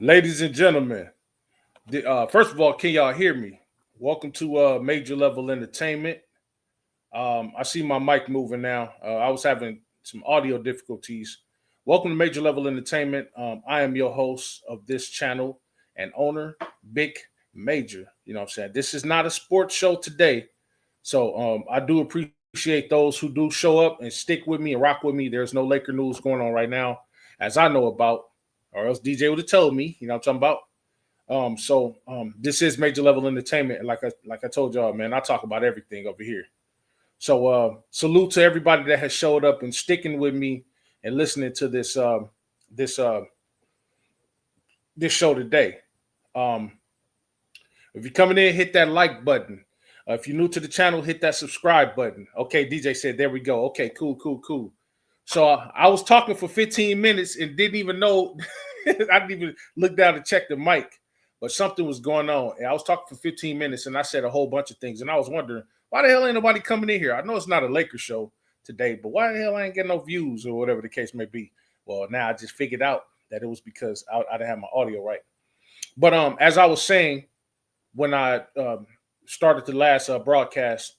Ladies and gentlemen, first of all, can y'all hear me? Welcome to Major Level Entertainment. I see my mic moving now. I was having some audio difficulties. Welcome to Major Level Entertainment. I am your host of this channel and owner, Big Major. You know what I'm saying? This is not a sports show today. So I do appreciate those who do show up and stick with me and rock with me. There's no Laker news going on right now, as I know about, or else DJ would have told me. You know what I'm talking about? This is Major Level Entertainment, and like I told y'all, man, I talk about everything over here. So salute to everybody that has showed up and sticking with me and listening to this this show today. Um, if you're coming in, hit that like button. If you're new to the channel, hit that subscribe button. Okay, DJ said, there we go. Okay, cool, cool, cool. So I was talking for 15 minutes and didn't even know. I didn't even look down to check the mic, but something was going on. And I was talking for 15 minutes and I said a whole bunch of things. And I was wondering, why the hell ain't nobody coming in here? I know it's not a Lakers show today, but why the hell I ain't getting no views or whatever the case may be? Well, now I just figured out that it was because I didn't have my audio right. But as I was saying, when I started the last broadcast,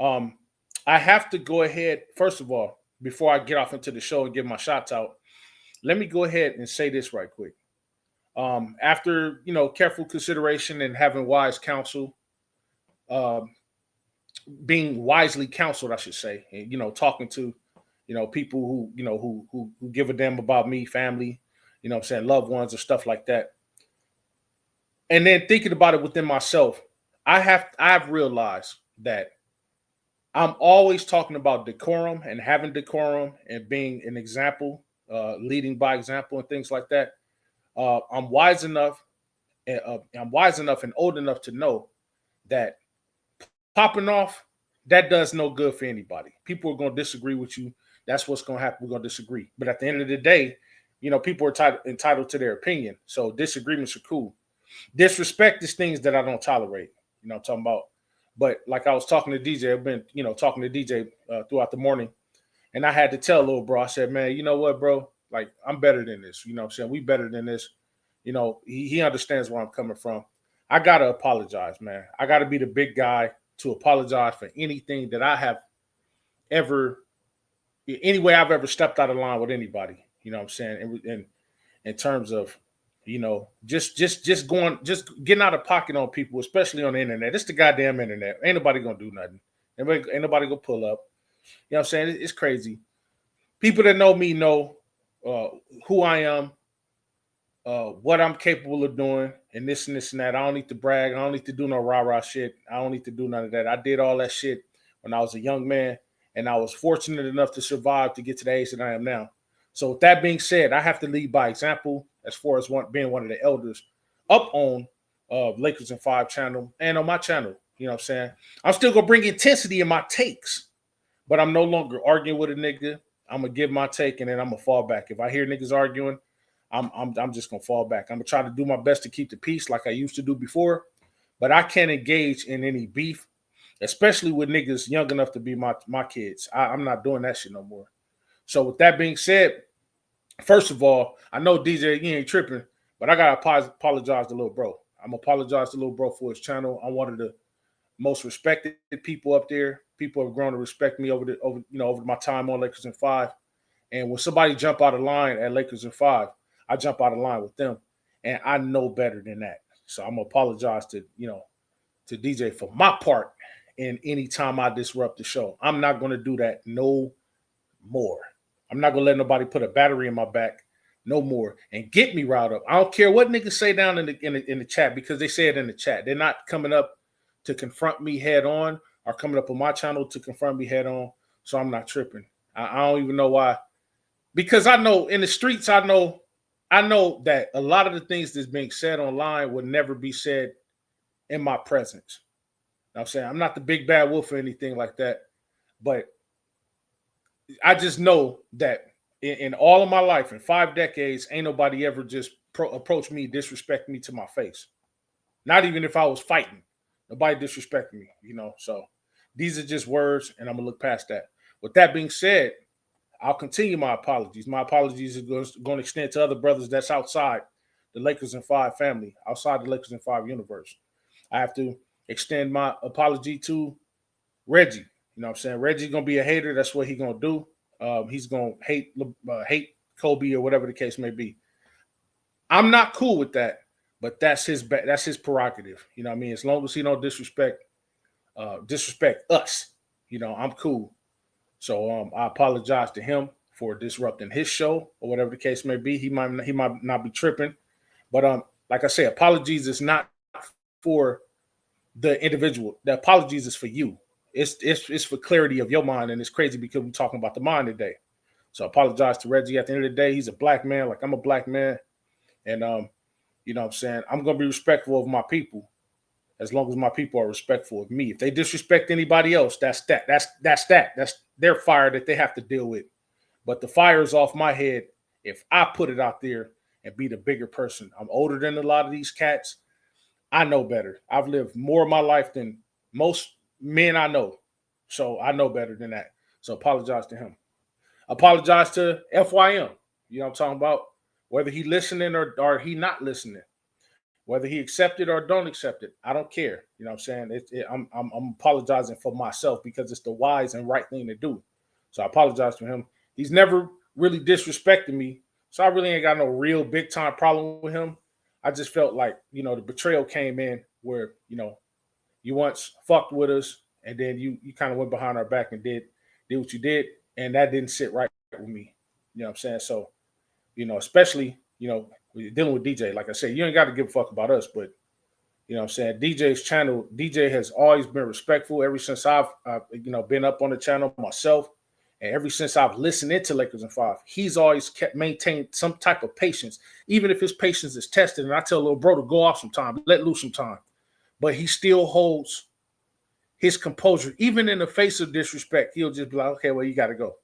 um, I have to go ahead, first of all, before I get off into the show and give my shots out, let me go ahead and say this right quick. After careful consideration and having wise counsel, um, being wisely counseled, I should say, and talking to people who give a damn about me, family, what I'm saying, loved ones or stuff like that, and then thinking about it within myself, I've realized that I'm always talking about decorum and having decorum and being an example, leading by example and things like that. I'm wise enough, and old enough to know that popping off, that does no good for anybody. People are going to disagree with you. That's what's going to happen. We're going to disagree. But at the end of the day, people are entitled to their opinion. So disagreements are cool. Disrespect is things that I don't tolerate. I'm talking about. But like I was talking to DJ, I've been, talking to DJ throughout the morning. And I had to tell little bro, I said, man, you know what, bro? Like, I'm better than this. You know what I'm saying? We better than this. He understands where I'm coming from. I got to apologize, man. I got to be the big guy to apologize for anything that I have ever, any way I've ever stepped out of line with anybody. You know what I'm saying? In terms of, just just getting out of pocket on people, especially on the internet. It's the goddamn internet. Ain't nobody gonna do nothing. Ain't nobody gonna pull up. You know what I'm saying? It's crazy. People that know me know uh, who I am, what I'm capable of doing, and this and this and that. I don't need to brag. I don't need to do no rah rah shit. I don't need to do none of that. I did all that shit when I was a young man, and I was fortunate enough to survive to get to the age that I am now. So, with that being said, I have to lead by example as far as being one of the elders up on Lakers and Five channel and on my channel. You know what I'm saying? I'm still gonna bring intensity in my takes, but I'm no longer arguing with a nigga. I'm gonna give my take and then I'm gonna fall back. If I hear niggas arguing, I'm just gonna fall back. I'm gonna try to do my best to keep the peace like I used to do before, but I can't engage in any beef, especially with niggas young enough to be my kids. I'm not doing that shit no more. So with that being said, first of all, I know DJ, you ain't tripping, but I gotta apologize to little bro. I'm gonna apologize to little bro for his channel. I'm one of the most respected people up there. People have grown to respect me over my time on Lakers and Five. And when somebody jump out of line at Lakers and Five, I jump out of line with them, and I know better than that. So I'm gonna apologize to DJ for my part. And anytime I disrupt the show, I'm not gonna do that no more. I'm not gonna let nobody put a battery in my back no more and get me riled up. I don't care what niggas say down in the chat because they say it in the chat. They're not coming up to confront me head on or coming up on my channel to confront me head on. So I'm not tripping. I don't even know why. Because I know in the streets, I know that a lot of the things that's being said online would never be said in my presence. You know what I'm saying? I'm not the big bad wolf or anything like that, but I just know that in all of my life, in 5 decades, ain't nobody ever just approached me, disrespect me to my face. Not even if I was fighting. Nobody disrespect me, So these are just words, and I'm gonna look past that. With that being said, I'll continue my apologies. My apologies are going to extend to other brothers that's outside the Lakers in Five family, outside the Lakers in Five universe. I have to extend my apology to Reggie. You know what I'm saying? Reggie's gonna be a hater. That's what he's gonna do. He's gonna hate Kobe or whatever the case may be. I'm not cool with that, but that's his prerogative. You know what I mean? As long as he don't disrespect us, you know, I'm cool. So I apologize to him for disrupting his show or whatever the case may be. He might not be tripping, but like I say, apologies is not for the individual. The apologies is for you. It's for clarity of your mind, and it's crazy because we're talking about the mind today. So I apologize to Reggie. At the end of the day, he's a black man, like I'm a black man, and you know what I'm saying, I'm gonna be respectful of my people as long as my people are respectful of me. If they disrespect anybody else, that's their fire that they have to deal with. But the fire is off my head if I put it out there and be the bigger person. I'm older than a lot of these cats. I know better. I've lived more of my life than most men I know. So I know better than that. So apologize to him. Apologize to FYM. You know what I'm talking about? Whether he listening or he not listening. Whether he accept it or don't accept it, I don't care. You know what I'm saying? I'm apologizing for myself because it's the wise and right thing to do. So I apologize to him. He's never really disrespected me. So I really ain't got no real big time problem with him. I just felt like, you know, the betrayal came in where, you know, you once fucked with us and then you kind of went behind our back and did what you did. And that didn't sit right with me. You know what I'm saying? So, you know, especially, you know, when you're dealing with DJ, like I said, you ain't got to give a fuck about us, but you know what I'm saying? DJ's channel, DJ has always been respectful ever since I've you know, been up on the channel myself. And ever since I've listened into Lakers in Five, he's always maintained some type of patience, even if his patience is tested. And I tell little bro to go off sometime, let loose some time. But he still holds his composure, even in the face of disrespect. He'll just be like, okay, well, you got to go.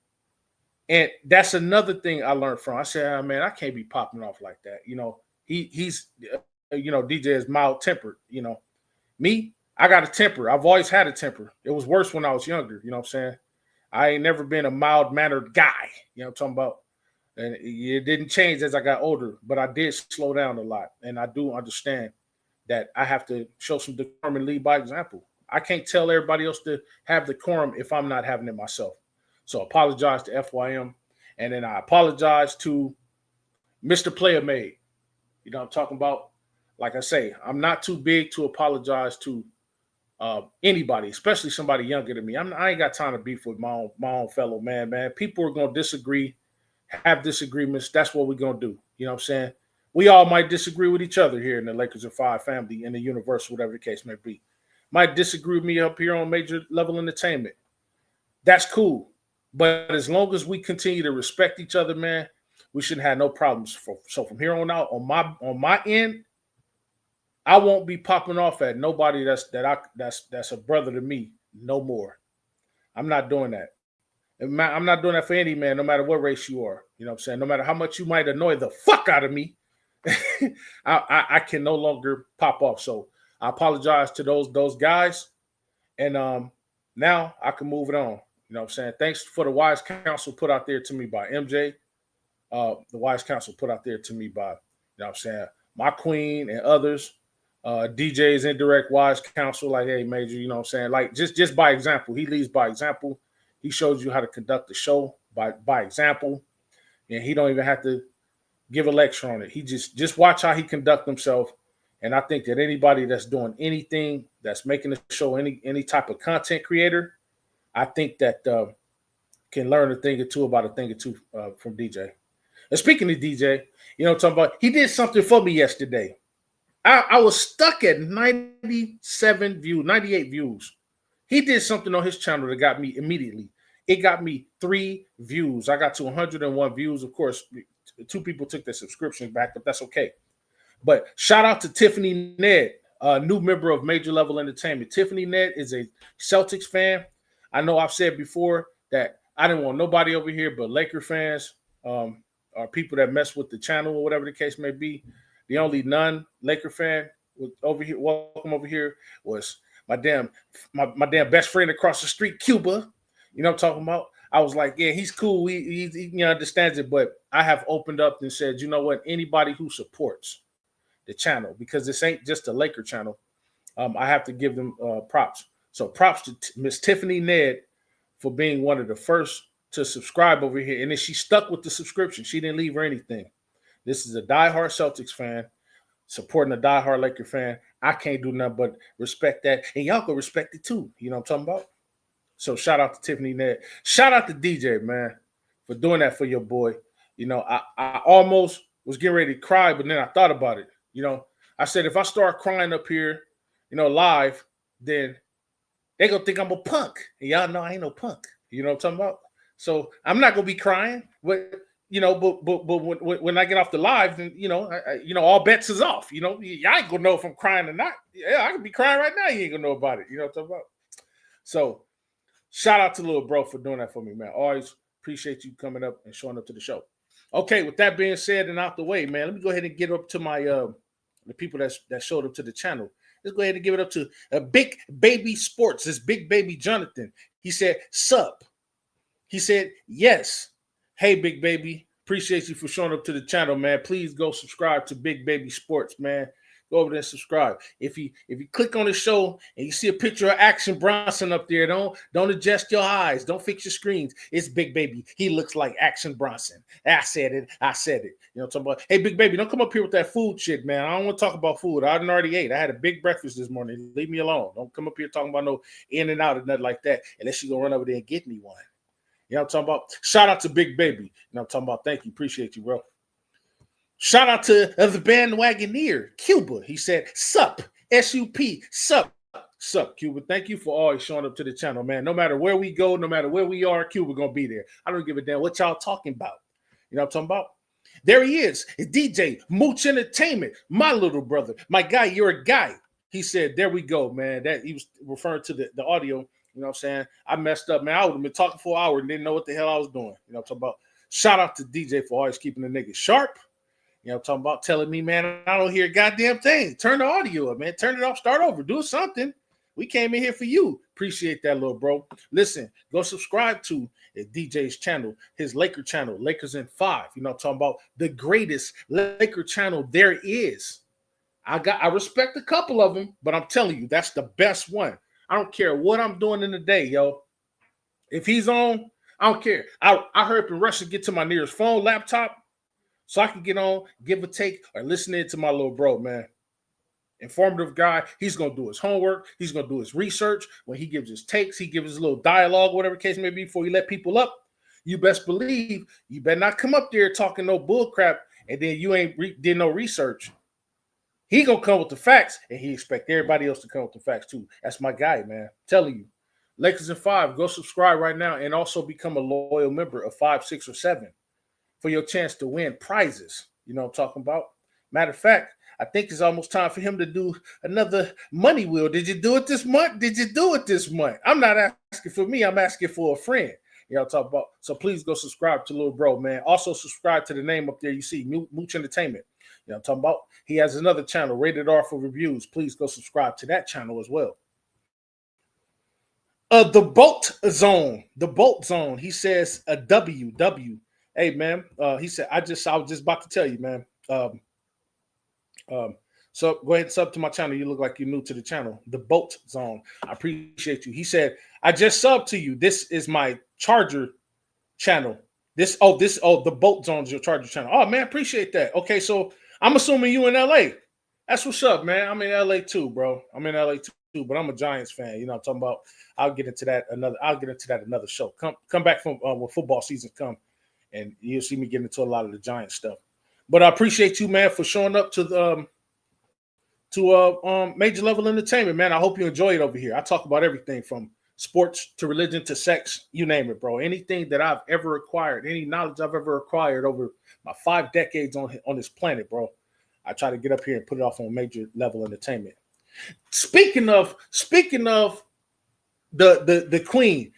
And that's another thing I learned from. I said, oh, man, I can't be popping off like that. You know, he's, you know, DJ is mild tempered. You know, me, I got a temper. I've always had a temper. It was worse when I was younger. You know what I'm saying? I ain't never been a mild mannered guy. You know what I'm talking about? And it didn't change as I got older, but I did slow down a lot. And I do understand that I have to show some decorum and lead by example. I can't tell everybody else to have decorum if I'm not having it myself. So apologize to FYM. And then I apologize to Mr. Player Made. You know what I'm talking about? Like I say, I'm not too big to apologize to anybody, especially somebody younger than me. I ain't got time to beef with my own fellow man. People are going to disagree, have disagreements. That's what we're going to do. You know what I'm saying? We all might disagree with each other here in the Lakers of Five family, in the universe, whatever the case may be. Might disagree with me up here on Major Level Entertainment. That's cool. But as long as we continue to respect each other, man, we shouldn't have no problems. So from here on out, on my end, I won't be popping off at nobody that's a brother to me no more. I'm not doing that. I'm not doing that for any man, no matter what race you are. You know what I'm saying? No matter how much you might annoy the fuck out of me, I can no longer pop off. So I apologize to those guys, and now I can move it on. You know what I'm saying? Thanks for the wise counsel put out there to me by MJ. The wise counsel put out there to me by, you know what I'm saying, my queen and others. DJ's indirect wise counsel, like, hey, Major, you know what I'm saying? Like, just by example. He leads by example. He shows you how to conduct the show by example. And he don't even have to give a lecture on it. He just watch how he conduct himself. And I think that anybody that's doing anything, that's making a show, any type of content creator, I think that can learn a thing or two about a thing or two from DJ. And speaking of DJ, you know what I'm talking about? He did something for me yesterday. I was stuck at 97 views, 98 views. He did something on his channel that got me immediately. It got me 3 views. I got to 101 views. Of course, 2 people took their subscriptions back, but that's okay. But shout out to Tiffany Ned, a new member of Major Level Entertainment. Tiffany Ned is a Celtics fan. I know I've said before that I didn't want nobody over here but Laker fans, or people that mess with the channel or whatever the case may be. The only non-Laker fan over here, welcome over here, was my damn best friend across the street, Cuba. You know what I'm talking about? I was like, yeah, he's cool. He understands it. But I have opened up and said, you know what? Anybody who supports the channel because this ain't just a Laker channel. I have to give them props. So props to Miss Tiffany Ned for being one of the first to subscribe over here. And then she stuck with the subscription. She didn't leave or anything. This is a diehard Celtics fan supporting a diehard Laker fan. I can't do nothing but respect that. And y'all can respect it too. You know what I'm talking about? So shout out to Tiffany Ned. Shout out to DJ, man, for doing that for your boy. You know, I almost was getting ready to cry, but then I thought about it. You know, I said, if I start crying up here, you know, live, then they gonna think I'm a punk. And y'all know I ain't no punk. You know what I'm talking about? So I'm not gonna be crying, but you know, but when I get off the live, then you know, you know, all bets is off. You know, y'all ain't gonna know if I'm crying or not. Yeah, I could be crying right now. You ain't gonna know about it. You know what I'm talking about? So shout out to little bro for doing that for me, man. Always appreciate you coming up and showing up to the show. Okay, with that being said and out the way, man, let me go ahead and get up to my the people that showed up to the channel. Let's go ahead and give it up to Big Baby Sports. This Big Baby Jonathan. He said, sup. He said, yes. Hey, Big Baby. Appreciate you for showing up to the channel, man. Please go subscribe to Big Baby Sports, man. Go over there and subscribe. If you click on the show and you see a picture of Action Bronson up there, don't adjust your eyes. Don't fix your screens. It's Big Baby. He looks like Action Bronson. I said it. You know what I'm talking about? Hey, Big Baby, don't come up here with that food shit, man. I don't want to talk about food. I already ate. I had a big breakfast this morning. Leave me alone. Don't come up here talking about no in and out or nothing like that unless you go run over there and get me one. You know what I'm talking about? Shout out to Big Baby. You know what I'm talking about? Thank you. Appreciate you, bro. Shout out to the bandwagoneer, Cuba. He said, sup, S-U-P, sup, Cuba. Thank you for always showing up to the channel, man. No matter where we go, no matter where we are, Cuba going to be there. I don't give a damn what y'all talking about. You know what I'm talking about? There he is. It's DJ Mooch Entertainment, my little brother. My guy, you're a guy. He said, there we go, man. That he was referring to the audio. You know what I'm saying? I messed up, man. I would have been talking for an hour and didn't know what the hell I was doing. You know what I'm talking about? Shout out to DJ for always keeping the nigga sharp. You know, talking about telling me, man, I don't hear a goddamn thing. Turn the audio up, man. Turn it off. Start over. Do something. We came in here for you. Appreciate that, little bro. Listen, go subscribe to DJ's channel, his Laker channel, Lakers in 5. You know, talking about the greatest Laker channel there is. I respect a couple of them, but I'm telling you, that's the best one. I don't care what I'm doing in the day, yo. If he's on, I don't care. I heard in Russia get to my nearest phone, laptop, so I can get on, give a take, or listen in to my little bro, man. Informative guy. He's going to do his homework. He's going to do his research. When he gives his takes, he gives his little dialogue, whatever case may be, before he let people up. You best believe you better not come up there talking no bull crap, and then you ain't did no research. He going to come with the facts, and he expect everybody else to come with the facts, too. That's my guy, man. I'm telling you. Lakers in 5. Go subscribe right now and also become a loyal member of 5, 6, or 7. For your chance to win prizes. You know what I'm talking about? Matter of fact, I think it's almost time for him to do another money wheel. Did you do it this month? Did you do it this month? I'm not asking for me. I'm asking for a friend. You know what I'm talking about? So please go subscribe to little bro, man. Also subscribe to the name up there you see, Mooch Entertainment. You know what I'm talking about? He has another channel, Rated R for Reviews. Please go subscribe to that channel as well. The Boat Zone. The Boat Zone. He says a W. Hey, man, he said, I was just about to tell you, man. So go ahead and sub to my channel. You look like you're new to the channel. The Boat Zone. I appreciate you. He said, I just subbed to you. This is my Charger channel. The Boat Zone is your Charger channel. Oh, man, appreciate that. Okay, so I'm assuming you in LA. That's what's up, man. I'm in LA too, bro. I'm in LA too, but I'm a Giants fan. You know what I'm talking about? I'll get into that another show. Come back from when football season come. And you'll see me get into a lot of the Giant stuff. But I appreciate you, man, for showing up to Major Level Entertainment, man. I hope you enjoy it over here. I talk about everything from sports to religion to sex, you name it, bro. Anything that I've ever acquired, any knowledge I've ever acquired over my 5 decades on this planet, bro, I try to get up here and put it off on Major Level Entertainment. Speaking of the Queen.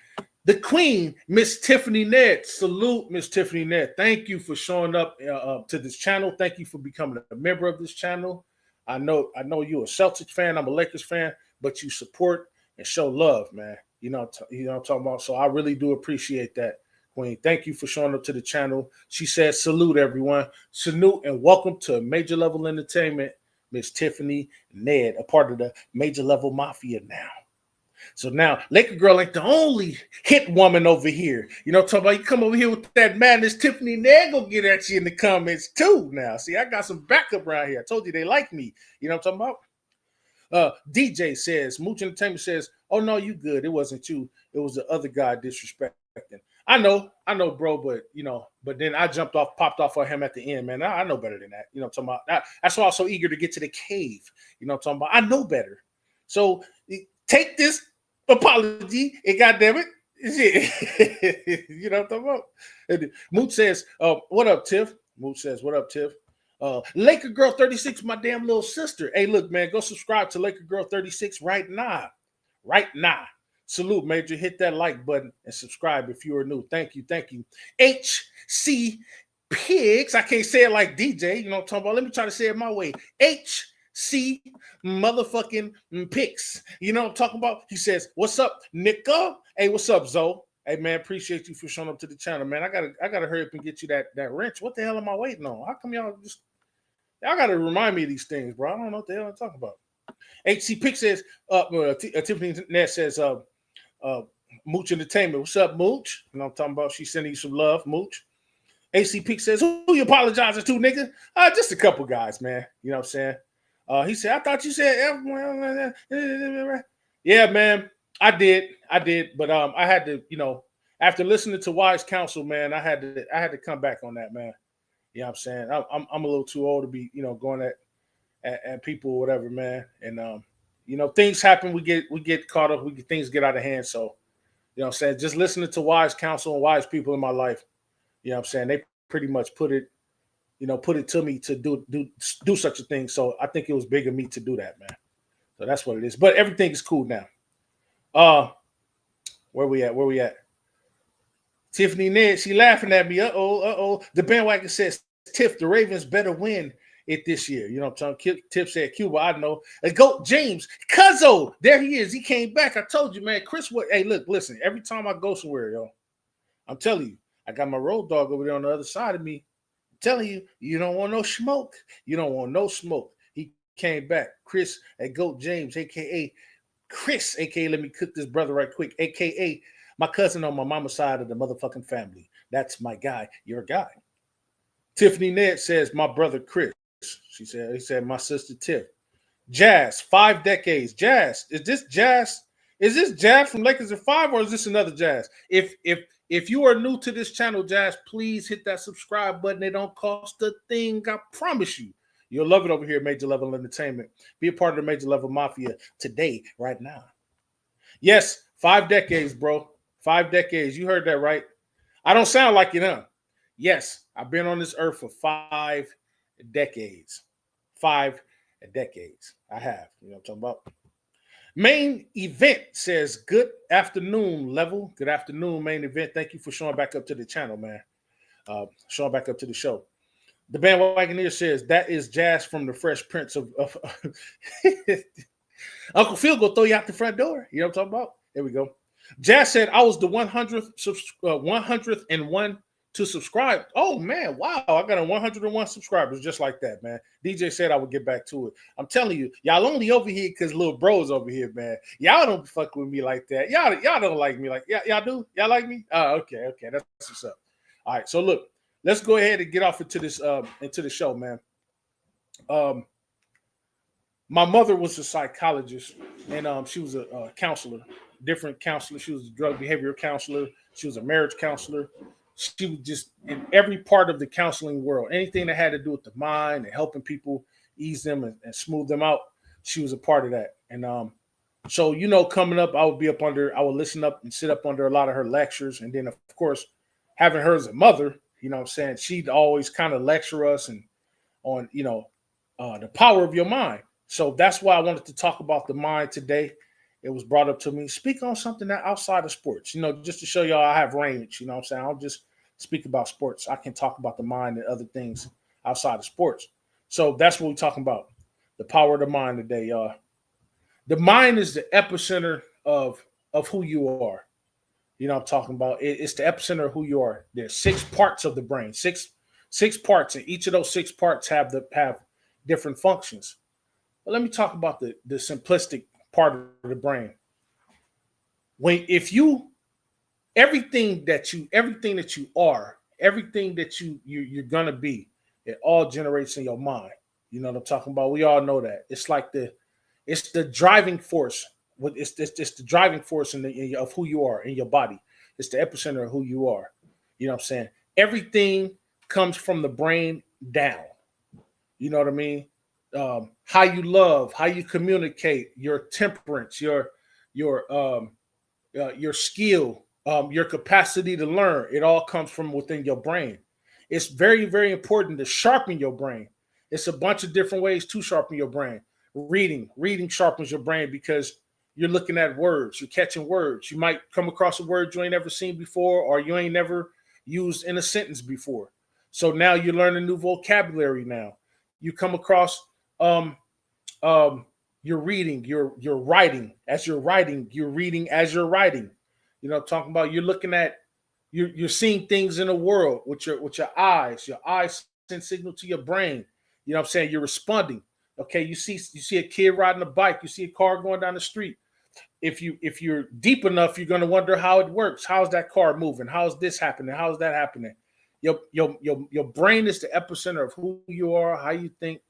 The Queen, Miss Tiffany Ned. Salute, Miss Tiffany Ned. Thank you for showing up to this channel. Thank you for becoming a member of this channel. I know you're a Celtics fan. I'm a Lakers fan, but you support and show love, man. You know what I'm talking about? So I really do appreciate that, Queen. Thank you for showing up to the channel. She said, salute, everyone. Salute and welcome to Major Level Entertainment Miss Tiffany Ned, a part of the Major Level Mafia now. So now Laker Girl ain't the only hit woman over here. You know, talking about you come over here with that madness. Tiffany Ned go get at you in the comments too. Now, see, I got some backup around here. I told you they like me. You know what I'm talking about? DJ says, Mooch Entertainment says, oh no, you good. It wasn't you. It was the other guy disrespecting. I know, bro, but then I popped off on him at the end, man. I know better than that. You know what I'm talking about? That's why I was so eager to get to the cave. You know what I'm talking about? I know better. So take this apology and goddamn it. You know what I'm talking about? Mooch says, what up, Tiff? Mooch says, what up, Tiff? Laker Girl 36, my damn little sister. Hey, look, man, go subscribe to Laker Girl 36 right now. Right now. Salute, Major. Hit that like button and subscribe if you are new. Thank you. HC Pigs. I can't say it like DJ. You know what I'm talking about? Let me try to say it my way. HC motherfucking Pigs. You know what I'm talking about? He says, what's up, Nicka? Hey, what's up, Zoe? Hey, man, appreciate you for showing up to the channel, man. I gotta hurry up and get you that wrench. What the hell am I waiting on? How come y'all gotta remind me of these things, bro? I don't know what the hell I'm talking about. HC Pick says, Tiffany Ness says, Mooch Entertainment. What's up, Mooch? You know what I'm talking about? She's sending you some love, Mooch. AC Pick says, who you apologizing to, nigga? Just a couple guys, man. You know what I'm saying? He said, I thought you said, yeah, man, I did. But I had to, after listening to wise counsel, man, I had to come back on that, man. You know what I'm saying? I'm a little too old to be, going at people or whatever, man. And things happen. We get caught up. Things get out of hand. So, you know what I'm saying? Just listening to wise counsel and wise people in my life, you know what I'm saying? They pretty much put it to me to do such a thing. So I think it was big of me to do that, man. So that's what it is. But everything is cool now. Where we at? Tiffany Ned, she laughing at me. Uh-oh. The bandwagon says, Tiff, the Ravens better win it this year. You know what I'm talking? Tiff said Cuba, I know. And go James, Cuzzo, there he is. He came back. I told you, man. Chris, hey, look, listen. Every time I go somewhere, yo, I'm telling you, I got my road dog over there on the other side of me. I'm telling you, you don't want no smoke. You don't want no smoke. He came back. Chris at Goat James, a.k.a. Chris, a.k.a. let me cook this brother right quick, a.k.a. my cousin on my mama's side of the motherfucking family. That's my guy, your guy. Tiffany Ned says, my brother Chris. He said, my sister Tiff. Jazz, 5 decades. Jazz, is this Jazz? Is this Jazz from Lakers in 5 or is this another Jazz? If you are new to this channel, Jazz, please hit that subscribe button. It don't cost a thing. I promise you. You'll love it over here at Major Level Entertainment. Be a part of the Major Level Mafia today, right now. Yes, 5 decades, bro. 5 decades. You heard that, right? I don't sound like it, huh? Yes, I've been on this earth for 5 decades. 5 decades. I have. You know what I'm talking about? Main Event says, good afternoon, Level. Good afternoon, Main Event. Thank you for showing back up to the channel, man. Showing back up to the show. The Bandwagoneer says, that is Jazz from the Fresh Prince of Uncle Phil go throw you out the front door. You know what I'm talking about? There we go. Jazz said, I was the 100th and one to subscribe. Oh, man. Wow. I got a 101 subscribers just like that, man. DJ said I would get back to it. I'm telling you, y'all only over here because little bro's over here, man. Y'all don't fuck with me like that. Y'all don't like me like y'all do? Y'all like me? Oh, okay. That's what's up. All right. So look, let's go ahead and get off into the show, man. My mother was a psychologist, and she was a counselor, different counselor. She was a drug behavioral counselor. She was a marriage counselor. She was just in every part of the counseling world. Anything that had to do with the mind and helping people ease them and smooth them out, she was a part of that. And so, coming up, I would listen up and sit up under a lot of her lectures. And then, of course, having her as a mother, you know what I'm saying, she'd always kind of lecture us on the power of your mind. So that's why I wanted to talk about the mind today. It was brought up to me. Speak on something that outside of sports, just to show y'all I have range. You know what I'm saying? I don't just speak about sports. I can talk about the mind and other things outside of sports. So that's what we're talking about. The power of the mind today, y'all. The mind is the epicenter of who you are. You know what I'm talking about? It's the epicenter of who you are. There's 6 parts of the brain, six parts, and each of those 6 parts have different functions. But let me talk about the simplistic part of the brain. When if you everything that you are, everything that you're gonna be, it all generates in your mind. You know what I'm talking about? We all know that. It's the driving force. It's the driving force of who you are in your body. It's the epicenter of who you are. You know what I'm saying? Everything comes from the brain down. You know what I mean? How you love, how you communicate, your temperance, your skill, your capacity to learn. It all comes from within your brain. It's very, very important to sharpen your brain. It's a bunch of different ways to sharpen your brain. Reading sharpens your brain because you're looking at words, you're catching words. You might come across a word you ain't ever seen before, or you ain't never used in a sentence before. So now you learn a new vocabulary. Now you come across um, you're reading, you're writing. As you're writing, you're reading as you're writing. You know what I'm talking about? You're looking at you're seeing things in the world with your eyes. Your eyes send signal to your brain. You know what I'm saying? You're responding. Okay, you see a kid riding a bike, you see a car going down the street. If you're deep enough, you're gonna wonder how it works. How's that car moving? How's this happening? How's that happening? Your brain is the epicenter of who you are, how you think,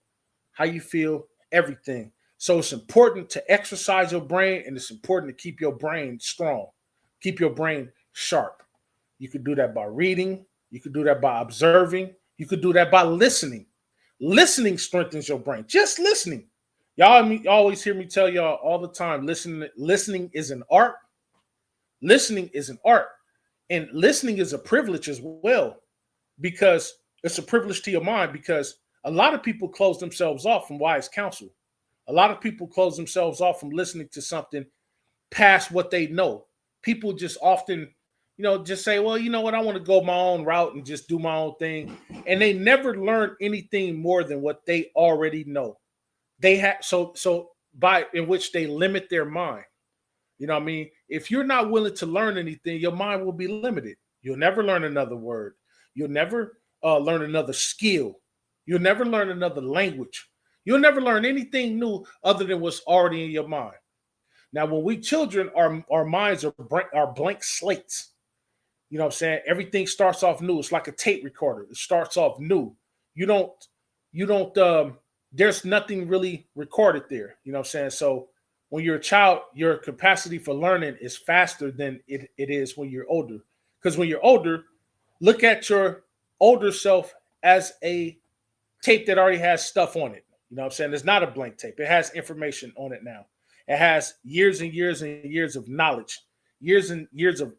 how you feel, everything. So it's important to exercise your brain, and it's important to keep your brain strong, keep your brain sharp. You could do that by reading, you could do that by observing, you could do that by listening. Listening strengthens your brain. Just listening. Y'all always hear me tell y'all all the time, listening is an art. Listening is an art. And listening is a privilege as well, because it's a privilege to your mind, because a lot of people close themselves off from wise counsel. A lot of people close themselves off from listening to something past what they know. People just often, just say, well, you know what, I want to go my own route and just do my own thing. And they never learn anything more than what they already know. They have so by in which they limit their mind. You know what I mean? If you're not willing to learn anything, your mind will be limited. You'll never learn another word. You'll never learn another skill. You'll never learn another language. You'll never learn anything new other than what's already in your mind. Now, when we children, our minds are blank slates. You know what I'm saying? Everything starts off new. It's like a tape recorder. It starts off new. You don't, there's nothing really recorded there. You know what I'm saying? So when you're a child, your capacity for learning is faster than it is when you're older. Because when you're older, look at your older self as a tape that already has stuff on it. You know what I'm saying? It's not a blank tape. It has information on it now. It has years and years and years of knowledge, years and years of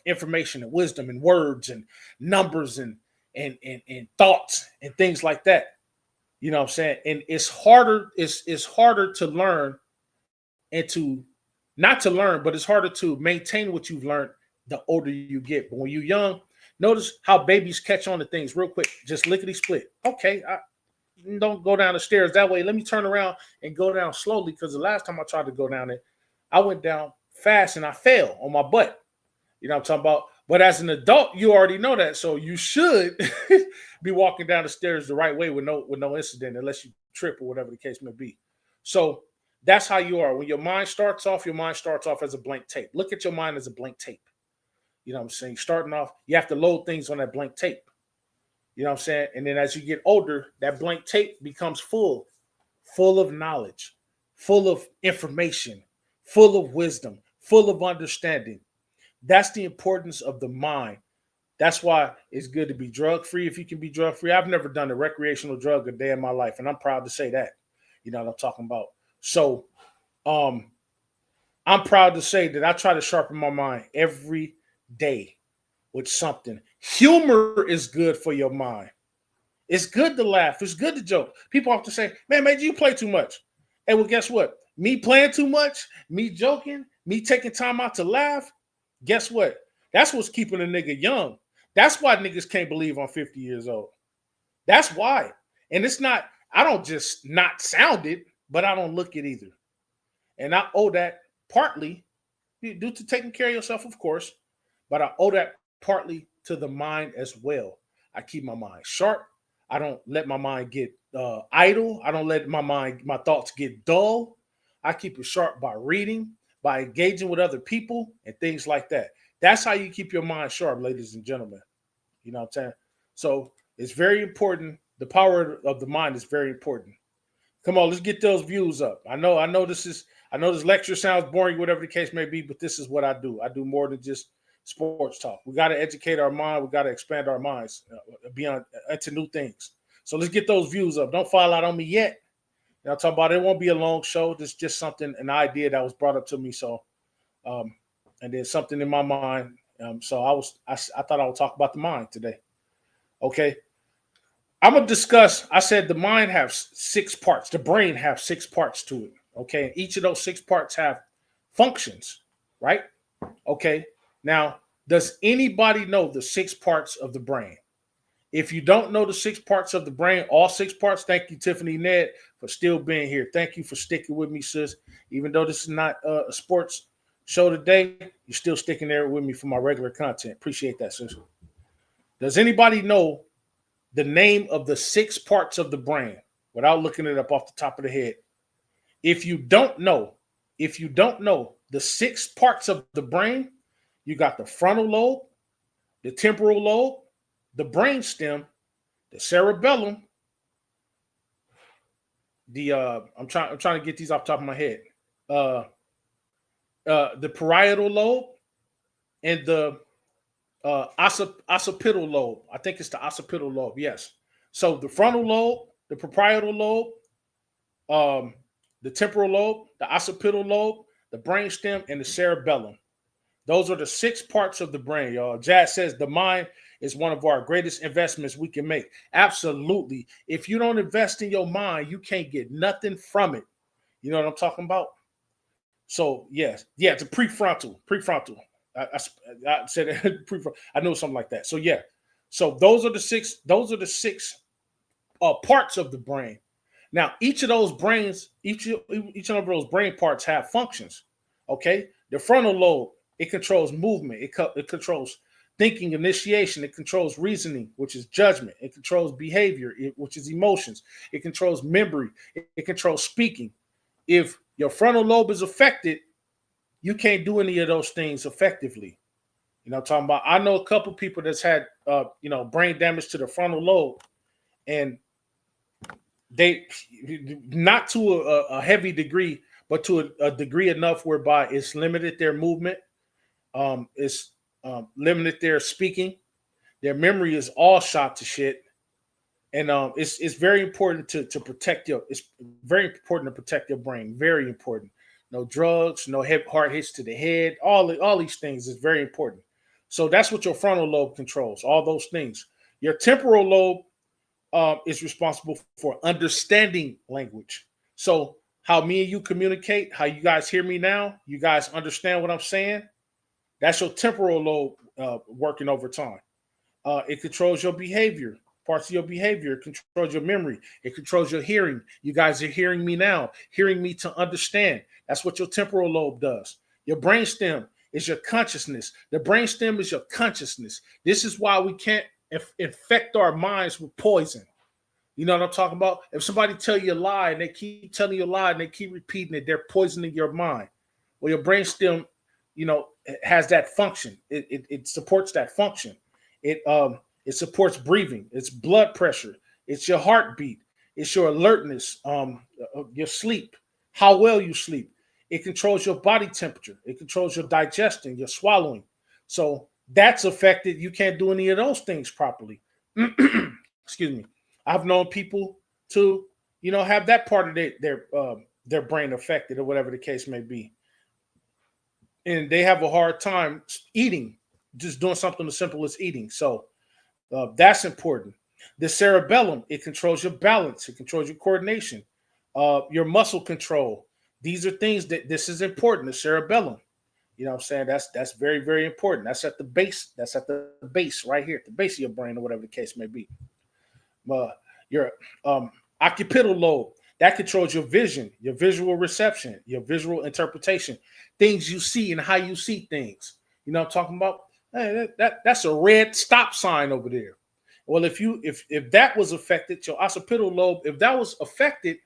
information and wisdom and words and numbers and thoughts and things like that. You know what I'm saying? And it's harder to learn and to not to learn, but it's harder to maintain what you've learned the older you get. But when you're young, notice how babies catch on to things real quick. Just lickety split. Okay, don't go down the stairs that way. Let me turn around and go down slowly, because the last time I tried to go down it, I went down fast and I fell on my butt. You know what I'm talking about? But as an adult, you already know that. So you should be walking down the stairs the right way with no incident, unless you trip or whatever the case may be. So that's how you are. When your mind starts off as a blank tape. Look at your mind as a blank tape. You know what I'm saying? Starting off, you have to load things on that blank tape. You know what I'm saying? And then as you get older, that blank tape becomes full of knowledge, full of information, full of wisdom, full of understanding. That's the importance of the mind. That's why it's good to be drug free if you can be drug free. I've never done a recreational drug a day in my life, and I'm proud to say that. You know what I'm talking about? So I'm proud to say that I try to sharpen my mind every day with something. Humor is good for your mind. It's good to laugh. It's good to joke. People often say, man, you play too much. And well, guess what? Me playing too much, me joking, me taking time out to laugh, guess what? That's what's keeping a nigga young. That's why niggas can't believe I'm 50 years old. That's why. And it's not, I don't just not sound it, but I don't look it either. And I owe that partly due to taking care of yourself, of course, but I owe that partly to the mind as well. I keep my mind sharp. I don't let my mind get idle. I don't let my thoughts get dull. I keep it sharp by reading, by engaging with other people, and things like that. That's how you keep your mind sharp, ladies and gentlemen. You know what I'm saying? So it's very important. The power of the mind is very important. Come on, let's get those views up. I know this lecture sounds boring, whatever the case may be, but this is what I do. I do more than just sports talk. We got to educate our mind. We got to expand our minds beyond into new things. So let's get those views up. Don't fall out on me yet. I'm talking about it won't be a long show. This is just something, an idea that was brought up to me. So, and then something in my mind. So I thought I would talk about the mind today. Okay. I'm gonna discuss. I said the mind has 6 parts. The brain have 6 parts to it. Okay, and each of those 6 parts have functions, right? Okay. Now, does anybody know the 6 parts of the brain? If you don't know the 6 parts of the brain, all 6 parts, thank you, Tiffany Ned, for still being here. Thank you for sticking with me, sis. Even though this is not a sports show today, you're still sticking there with me for my regular content. Appreciate that, sis. Does anybody know the name of the 6 parts of the brain without looking it up off the top of the head? If you don't know the 6 parts of the brain, you got the frontal lobe, the temporal lobe, the brainstem, the cerebellum, the I'm trying to get these off the top of my head. The parietal lobe and the occipital lobe. I think it's the occipital lobe. Yes. So the frontal lobe, the parietal lobe, the temporal lobe, the occipital lobe, the brainstem, and the cerebellum. Those are the 6 parts of the brain, y'all. Jazz says the mind is one of our greatest investments we can make. Absolutely. If you don't invest in your mind, you can't get nothing from it. You know what I'm talking about? So yes, yeah, it's a prefrontal. I said prefrontal. I know something like that. So yeah. So those are the 6. Those are the 6 parts of the brain. Now, each of those brains, each of those brain parts have functions. Okay, the frontal lobe, it controls movement. It controls thinking, initiation. It controls reasoning, which is judgment. It controls behavior, which is emotions. It controls memory. It controls speaking. If your frontal lobe is affected, you can't do any of those things effectively. You know what I'm talking about? I know a couple people that's had brain damage to the frontal lobe, and they, not to a heavy degree, but to a degree enough whereby it's limited their movement, it's limited their speaking, their memory is all shot to shit, and it's very important to protect your. It's very important to protect your brain. Very important. No drugs, no hard hits to the head. All these things is very important. So that's what your frontal lobe controls. All those things. Your temporal lobe is responsible for understanding language. So how me and you communicate, how you guys hear me now, you guys understand what I'm saying. That's your temporal lobe working overtime. It controls your behavior. Parts of your behavior. It controls your memory. It controls your hearing. You guys are hearing me now, hearing me to understand. That's what your temporal lobe does. Your brainstem is your consciousness. The brainstem is your consciousness. This is why we can't infect our minds with poison. You know what I'm talking about? If somebody tell you a lie and they keep telling you a lie and they keep repeating it, they're poisoning your mind. Well, your brainstem, has that function. It supports that function. It supports breathing. It's blood pressure. It's your heartbeat. It's your alertness. Your sleep. How well you sleep. It controls your body temperature. It controls your digestion, your swallowing. So that's affected. You can't do any of those things properly. Excuse me. I've known people to, have that part of their brain affected or whatever the case may be. And they have a hard time eating, just doing something as simple as eating. So that's important. The cerebellum, it controls your balance. It controls your coordination, your muscle control. These are things this is important, the cerebellum. You know what I'm saying? That's very, very important. That's at the base. That's at the base right here, at the base of your brain or whatever the case may be. Your occipital lobe, that controls your vision, your visual reception, your visual interpretation, things you see and how you see things. You know what I'm talking about? Hey, that's a red stop sign over there. Well, if that was affected, your occipital lobe, if that was affected,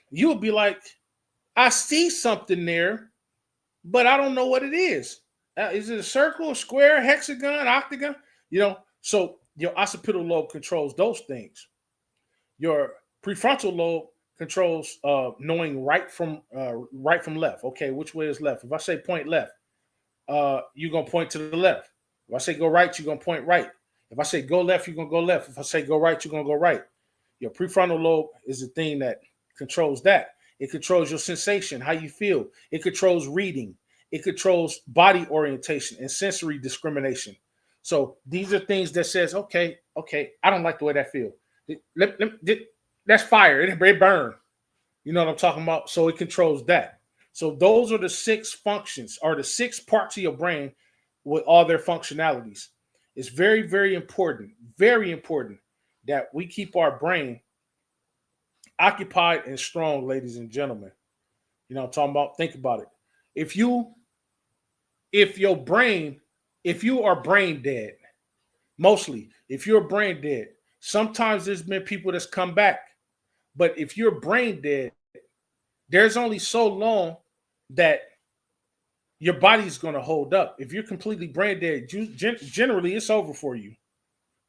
you would be like, I see something there, but I don't know what it is. Is it a circle, a square, hexagon, octagon? So your occipital lobe controls those things. Your prefrontal lobe controls knowing right from left. Okay, which way is left? If I say point left, you're gonna point to the left. If I say go right, you're gonna point right. If I say go left, you're gonna go left. If I say go right, you're gonna go right. Your prefrontal lobe is the thing that controls that. It controls your sensation, how you feel. It controls reading. It controls body orientation and sensory discrimination. So these are things that says, okay, I don't like the way that feels. That's fire. It burn. You know what I'm talking about? So it controls that. So those are the 6 functions or the 6 parts of your brain with all their functionalities. It's very, very important that we keep our brain occupied and strong, ladies and gentlemen. You know what I'm talking about? Think about it. If you are brain dead, mostly, if you're brain dead, sometimes there's been people that's come back. But if you're brain dead, there's only so long that your body's going to hold up. If you're completely brain dead, generally it's over for you.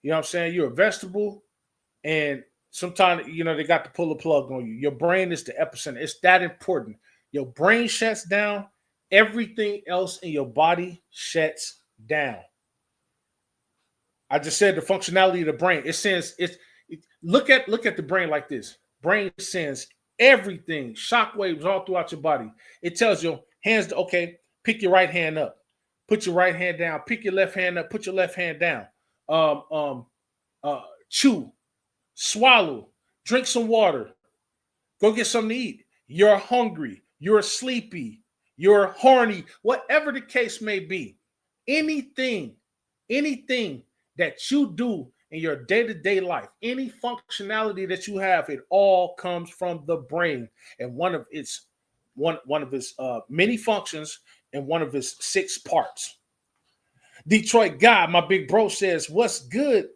You know what I'm saying? You're a vegetable, and sometimes, they got to pull the plug on you. Your brain is the epicenter. It's that important. Your brain shuts down, everything else in your body shuts down. I just said the functionality of the brain. It sends look at the brain like this. Brain sends everything, shock waves all throughout your body. It tells your hands to, okay, pick your right hand up, put your right hand down, pick your left hand up, put your left hand down. Chew, swallow, drink some water, go get something to eat. You're hungry, you're sleepy, you're horny, whatever the case may be. Anything that you do in your day-to-day life, any functionality that you have, it all comes from the brain. And one of its many functions and one of its 6 parts. Detroit Guy, my big bro, says, what's good?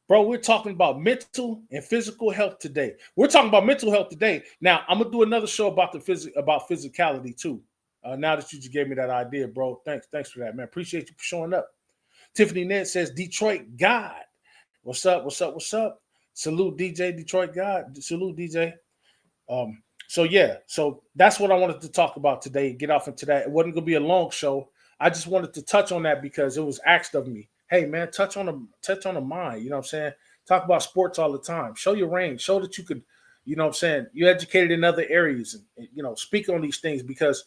Bro, we're talking about mental and physical health today. We're talking about mental health today. Now, I'm gonna do another show about about physicality too. Now that you just gave me that idea, bro. Thanks for that, man. Appreciate you for showing up. Tiffany Ned says, Detroit God. What's up? Salute DJ Detroit God. Salute DJ. So that's what I wanted to talk about today. Get off into that. It wasn't gonna be a long show. I just wanted to touch on that because it was asked of me. Hey man, touch on the mind. You know what I'm saying? Talk about sports all the time. Show your range. Show that you could, you know what I'm saying, you're educated in other areas, and speak on these things, because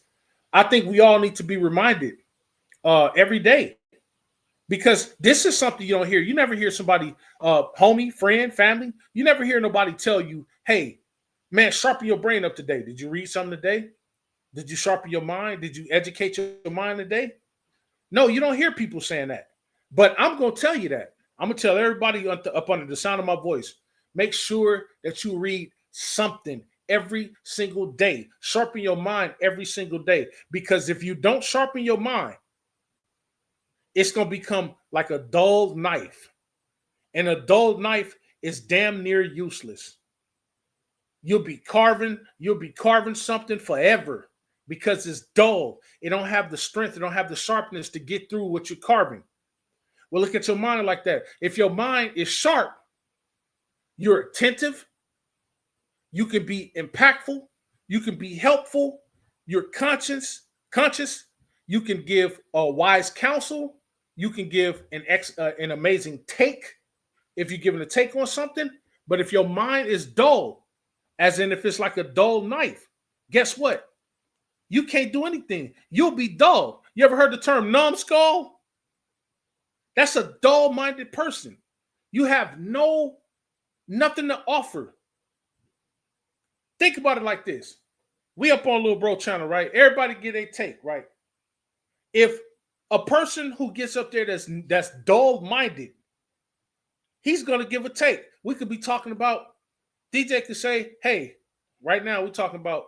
I think we all need to be reminded every day. Because this is something you don't hear. You never hear somebody, homie, friend, family. You never hear nobody tell you, hey, man, sharpen your brain up today. Did you read something today? Did you sharpen your mind? Did you educate your mind today? No, you don't hear people saying that. But I'm going to tell you that. I'm going to tell everybody up under the sound of my voice, make sure that you read something every single day. Sharpen your mind every single day. Because if you don't sharpen your mind, it's going to become like a dull knife. And a dull knife is damn near useless. You'll be carving something forever because it's dull. It don't have the strength, it don't have the sharpness to get through what you're carving. Well, look at your mind like that. If your mind is sharp, you're attentive, you can be impactful, you can be helpful, you're conscious, you can give a wise counsel, you can give an amazing take if you're giving a take on something. But if your mind is dull, as in if it's like a dull knife, guess what? You can't do anything. You'll be dull. You ever heard the term numbskull? That's a dull-minded person. You have nothing to offer. Think about it like this. We up on Lil Bro channel, right? Everybody get a take, right? If a person who gets up there that's dull-minded, he's going to give a take. We could be talking about, DJ could say, hey, right now we're talking about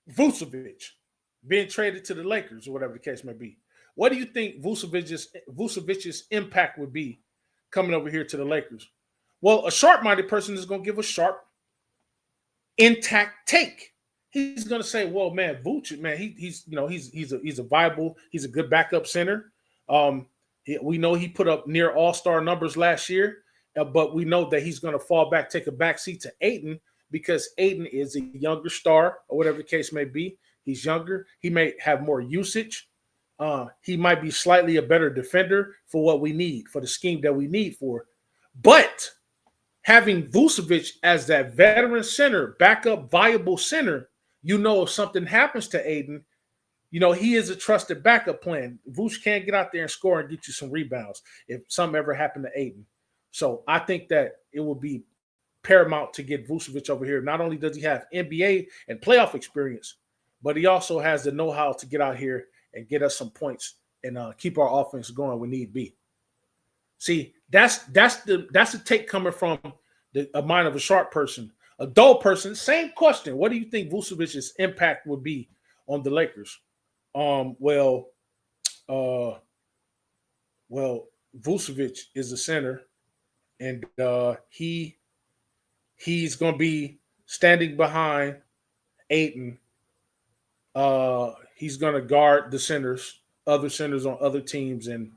Vucevic being traded to the Lakers or whatever the case may be. What do you think Vucevic's impact would be coming over here to the Lakers. Well, a sharp-minded person is going to give a sharp, intact take. He's going to say, "Well, man, Vooch, man, he's a viable, he's a good backup center. We know he put up near all-star numbers last year, but we know that he's going to fall back, take a backseat to Ayton because Ayton is a younger star, or whatever the case may be. He's younger. He may have more usage. He might be slightly a better defender for what we need, for the scheme that we need for. But having Vucevic as that veteran center, backup viable center, if something happens to Ayton, he is a trusted backup plan. Vooch can't get out there and score and get you some rebounds if something ever happened to Ayton. So I think that it would be paramount to get Vucevic over here. Not only does he have NBA and playoff experience, but he also has the know-how to get out here and get us some points and keep our offense going when need be. See, that's the take coming from the mind of a sharp person. A dull person, same question. What do you think Vucevic's impact would be on the Lakers? Well, Vucevic is a center, and he's going to be standing behind Ayton. He's going to guard the centers, other centers on other teams, and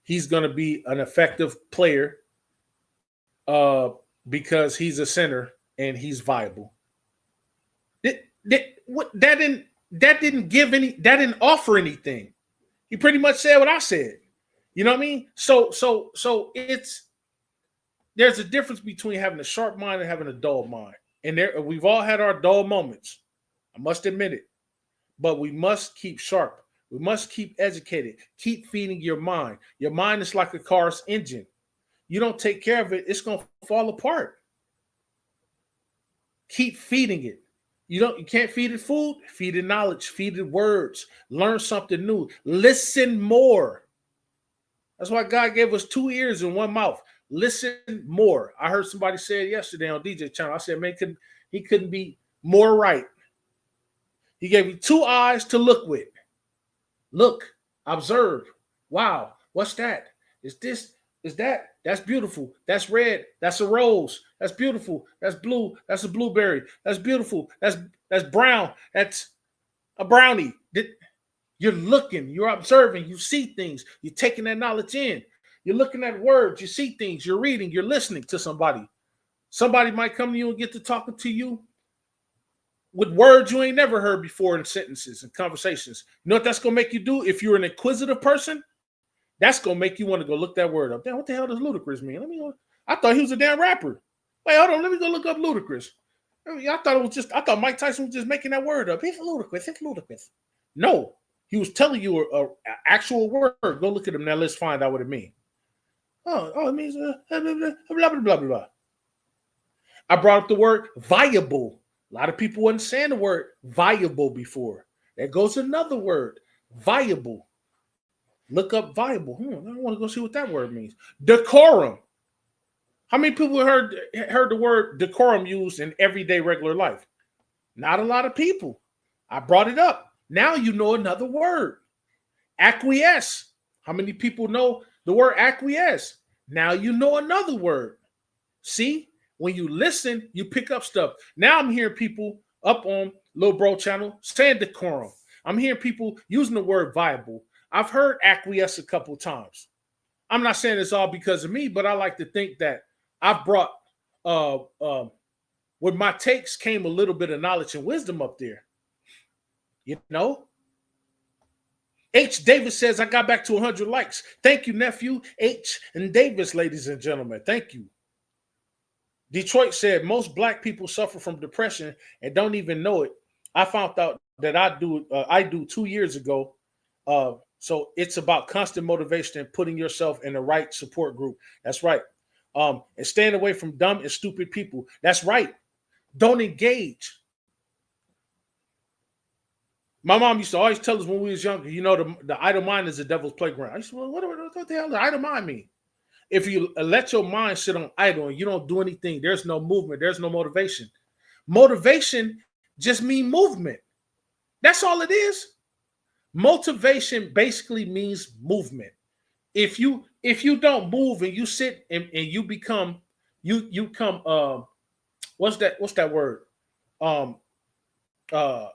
he's going to be an effective player because he's a center and he's viable. That didn't offer anything. He pretty much said what I said. You know what I mean? So there's a difference between having a sharp mind and having a dull mind. And we've all had our dull moments. I must admit it. But we must keep sharp. We must keep educated. Keep feeding your mind. Your mind is like a car's engine. You don't take care of it, it's going to fall apart. Keep feeding it. You can't feed it food, feed it knowledge, feed it words, learn something new, listen more. That's why God gave us 2 ears and 1 mouth. Listen more. I heard somebody say it yesterday on DJ channel. I said, man, he couldn't be more right. He gave you 2 eyes to look with. Look, observe. Wow, what's that? Is this? Is that? That's beautiful. That's red. That's a rose. That's beautiful. That's blue. That's a blueberry. That's beautiful. That's brown. That's a brownie. You're looking. You're observing. You see things. You're taking that knowledge in. You're looking at words. You see things. You're reading. You're listening to somebody. Somebody might come to you and get to talking to you with words you ain't never heard before in sentences and conversations. You know what that's going to make you do? If you're an inquisitive person, that's going to make you want to go look that word up. Damn, what the hell does Ludacris mean? I thought he was a damn rapper. Wait, hold on. Let me go look up Ludacris. I thought Mike Tyson was just making that word up. It's Ludacris. It's Ludacris. No, he was telling you a actual word. Go look at him now. Let's find out what it means. Oh, it means blah, blah, blah, blah, blah. I brought up the word viable. A lot of people wasn't saying the word viable before. There goes another word, viable. Look up viable. I want to go see what that word means. Decorum. How many people heard the word decorum used in everyday regular life? Not a lot of people. I brought it up. Now you know another word. Acquiesce. How many people know the word acquiesce? Now you know another word. See? When you listen, you pick up stuff. Now I'm hearing people up on Lil Bro channel saying decorum. I'm hearing people using the word viable. I've heard acquiesce a couple times. I'm not saying it's all because of me, but I like to think that I've brought, with my takes came a little bit of knowledge and wisdom up there. You know? H. Davis says, I got back to 100 likes. Thank you, nephew. H. and Davis, ladies and gentlemen. Thank you. Detroit said most black people suffer from depression and don't even know it. I found out that I do 2 years ago. So it's about constant motivation and putting yourself in the right support group. That's right. And staying away from dumb and stupid people. That's right. Don't engage. My mom used to always tell us when we was younger, the idle mind is the devil's playground. I used to, what the hell does idle mind mean? If you let your mind sit on idle and you don't do anything, there's no movement, there's no motivation. Motivation just means movement. That's all it is. Motivation basically means movement. If if you don't move and you sit and you become you come what's that word? Um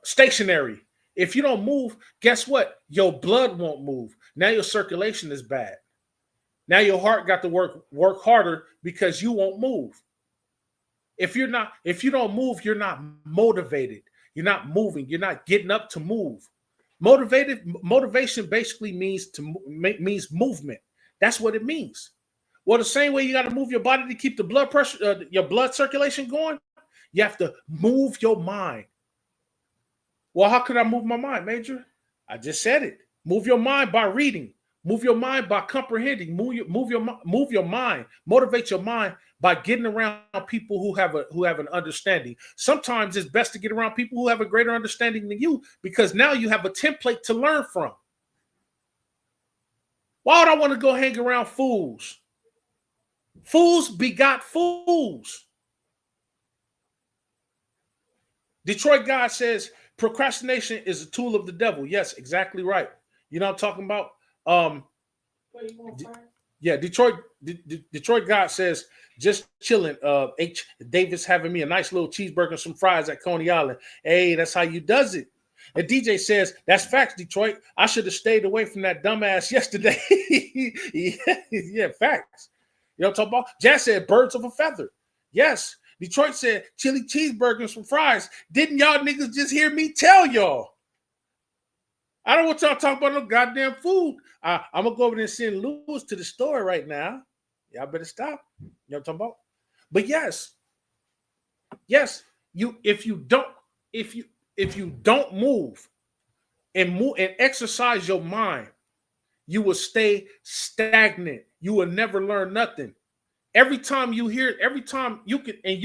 Stationary. If you don't move, guess what? Your blood won't move. Now your circulation is bad. Now your heart got to work harder because you won't move. If you don't move, you're not motivated. You're not moving. You're not getting up to move. Motivation basically means movement. That's what it means. Well, the same way you got to move your body to keep the blood pressure, your blood circulation going, you have to move your mind. Well, how could I move my mind, Major? I just said it. Move your mind by reading. Move your mind by comprehending. Move your mind. Motivate your mind by getting around people who have an understanding. Sometimes it's best to get around people who have a greater understanding than you, because now you have a template to learn from. Why would I want to go hang around fools? Fools begot fools. Detroit God says procrastination is a tool of the devil. Yes, exactly right. You know what I'm talking about? Yeah, Detroit God says, just chilling. H. Davis having me a nice little cheeseburger and some fries at Coney Island. Hey, that's how you does it. And DJ says, that's facts, Detroit. I should have stayed away from that dumbass yesterday. Yeah, facts. You know what I'm talking about? Jazz said, birds of a feather. Yes. Detroit said, chili cheeseburgers from fries. Didn't y'all niggas just hear me tell y'all? I don't want y'all to talk about no goddamn food. I'm going to go over there and send Louis to the store right now. Y'all better stop. You know what I'm talking about? But yes, if you don't move and exercise your mind, you will stay stagnant. You will never learn nothing. Every time you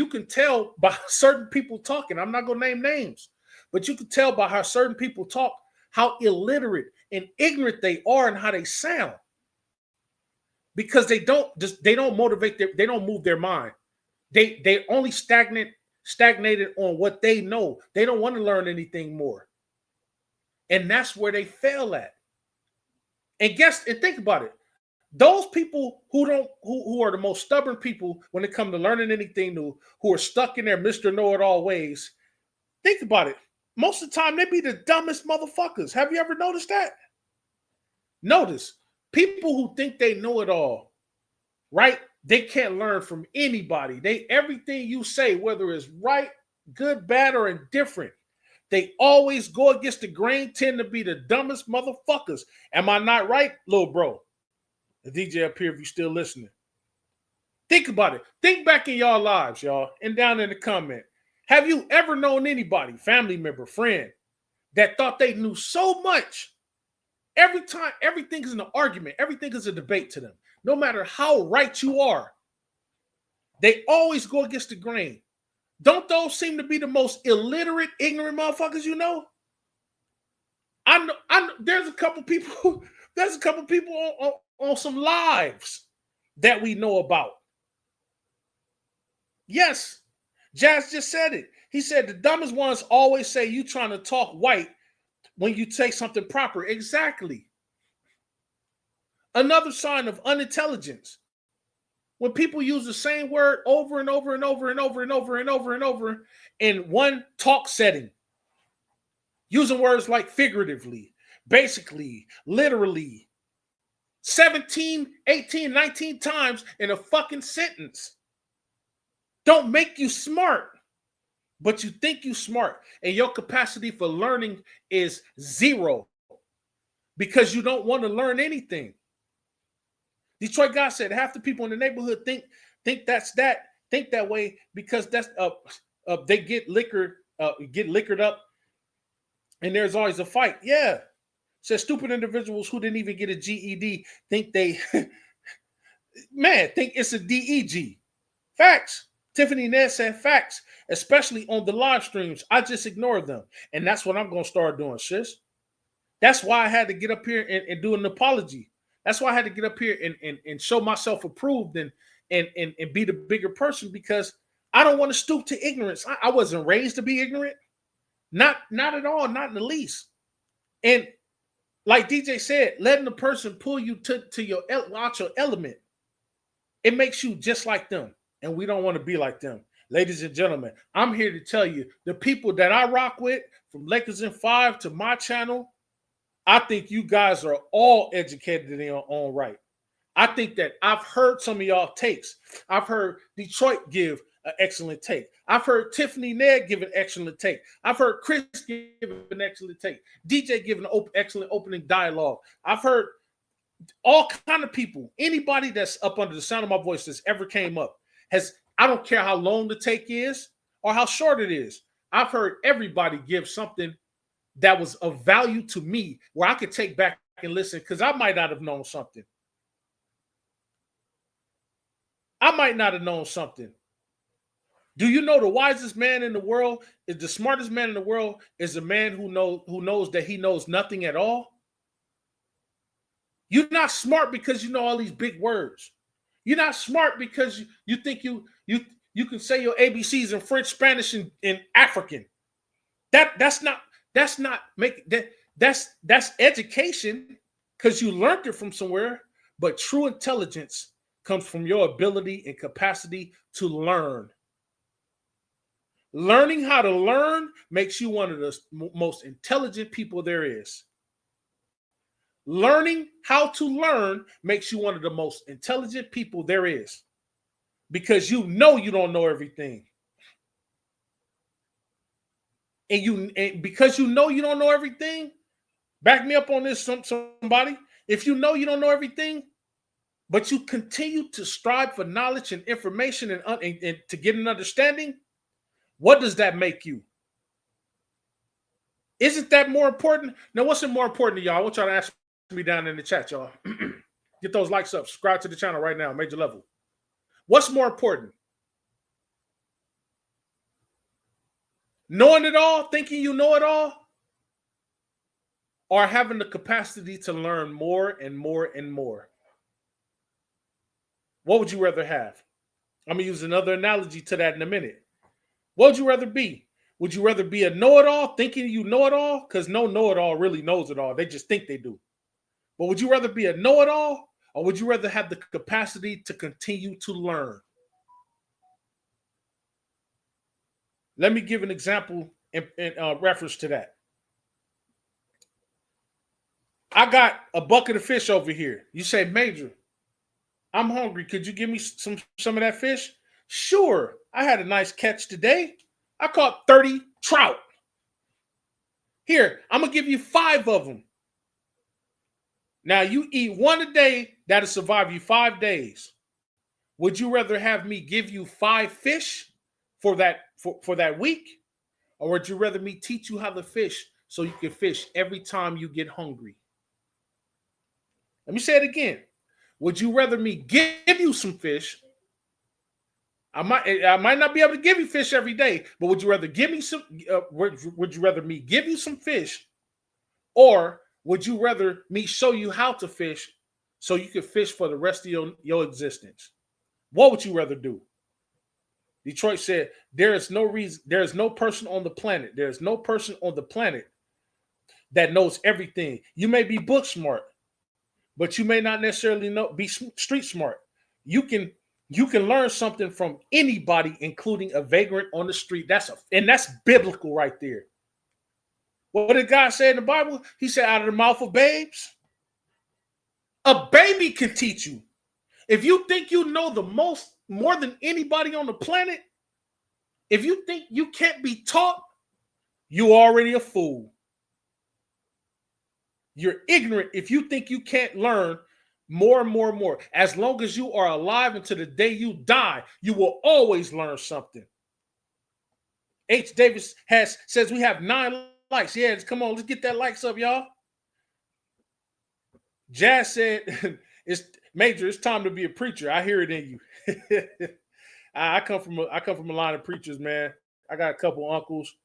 can tell by certain people talking. I'm not gonna name names, but you can tell by how certain people talk how illiterate and ignorant they are and how they sound, because they don't motivate they don't move their mind. They only stagnated on what they know. They don't want to learn anything more, and that's where they fail at. And think about it. Those people who are the most stubborn people when it comes to learning anything new, who are stuck in their Mr. Know-it-all ways, think about it. Most of the time, they be the dumbest motherfuckers. Have you ever noticed that? Notice, people who think they know it all, right? They can't learn from anybody. Everything you say, whether it's right, good, bad, or indifferent, they always go against the grain, tend to be the dumbest motherfuckers. Am I not right, little bro? The DJ up here, if you're still listening. Think about it. Think back in y'all lives, y'all, and down in the comment. Have you ever known anybody, family member, friend, that thought they knew so much? Every time, everything is an argument. Everything is a debate to them. No matter how right you are, they always go against the grain. Don't those seem to be the most illiterate, ignorant motherfuckers you know? I know there's a couple people on some lives that we know about. Yes, Jazz just said it. He said the dumbest ones always say you trying to talk white when you take something proper. Exactly. Another sign of unintelligence. When people use the same word over and over and over and over and over and over and over in one talk setting, using words like figuratively, basically, literally, 17, 18, 19 times in a fucking sentence. Don't make you smart, but you think you smart, and your capacity for learning is zero because you don't want to learn anything. Detroit God said half the people in the neighborhood think that way because that's they get liquored up, and there's always a fight. Yeah. Says stupid individuals who didn't even get a GED think think it's a DEG. Facts. Tiffany Ned said facts, especially on the live streams. I just ignore them. And that's what I'm going to start doing, sis. That's why I had to get up here and do an apology. That's why I had to get up here and show myself approved and be the bigger person, because I don't want to stoop to ignorance. I wasn't raised to be ignorant. Not at all, not in the least. And Like DJ said, letting the person pull you to your out your element, it makes you just like them. And we don't want to be like them. Ladies and gentlemen, I'm here to tell you the people that I rock with, from Lakers in 5 to my channel, I think you guys are all educated in your own right. I think that I've heard some of y'all takes. I've heard Detroit give an excellent take. I've heard Tiffany Ned give an excellent take. I've heard Chris give an excellent take. DJ give an excellent opening dialogue. I've heard all kind of people. Anybody that's up under the sound of my voice that's ever came up has, I don't care how long the take is or how short it is. I've heard everybody give something that was of value to me where I could take back and listen, because I might not have known something. I might not have known something. Do you know the wisest man in the world is the smartest man in the world is a man who knows that he knows nothing at all? You're not smart because you know all these big words. You're not smart because you think you can say your ABCs in French, Spanish, and African. That's education because you learned it from somewhere. But true intelligence comes from your ability and capacity to learn. Learning how to learn makes you one of the most intelligent people there is. Learning how to learn makes you one of the most intelligent people there is, because you know you don't know everything. And because you know you don't know everything, back me up on this, somebody. If you know you don't know everything, but you continue to strive for knowledge and information and to get an understanding, what does that make you? Isn't that more important? Now, what's more important to y'all? I want y'all to ask me down in the chat, y'all. Get those likes up. Subscribe to the channel right now, Major Level. What's more important? Knowing it all, thinking you know it all, or having the capacity to learn more and more and more? What would you rather have? I'm going to use another analogy to that in a minute. What would you rather be? Would you rather be a know-it-all, thinking you know it all? Because no know-it-all really knows it all. They just think they do. But would you rather be a know-it-all, or would you rather have the capacity to continue to learn? Let me give an example in reference to that. I got a bucket of fish over here. You say, Major, I'm hungry. Could you give me some of that fish? Sure. I had a nice catch today. I caught 30 trout. Here, I'm going to give you 5 of them. Now, you eat one a day, that'll survive you 5 days. Would you rather have me give you 5 fish for that week? Or would you rather me teach you how to fish so you can fish every time you get hungry? Let me say it again. Would you rather me give you some fish? I might not be able to give you fish every day, but would you rather give me some? Would you rather me give you some fish, or would you rather me show you how to fish so you can fish for the rest of your existence? What would you rather do? Detroit said, there is no person on the planet. There is no person on the planet that knows everything. You may be book smart, but you may not necessarily be street smart. You can learn something from anybody, including a vagrant on the street. That's biblical right there. What did God say in the Bible? He said, out of the mouth of babes, a baby can teach you. If you think you know more than anybody on the planet, if you think you can't be taught, you're already a fool. You're ignorant if you think you can't learn more and more and more. As long as you are alive until the day you die, you will always learn something. H. Davis says we have 9 likes. Yeah, come on, let's get that likes up, y'all. Jazz said, it's time to be a preacher. I hear it in you. I come from a line of preachers, man. I got a couple uncles,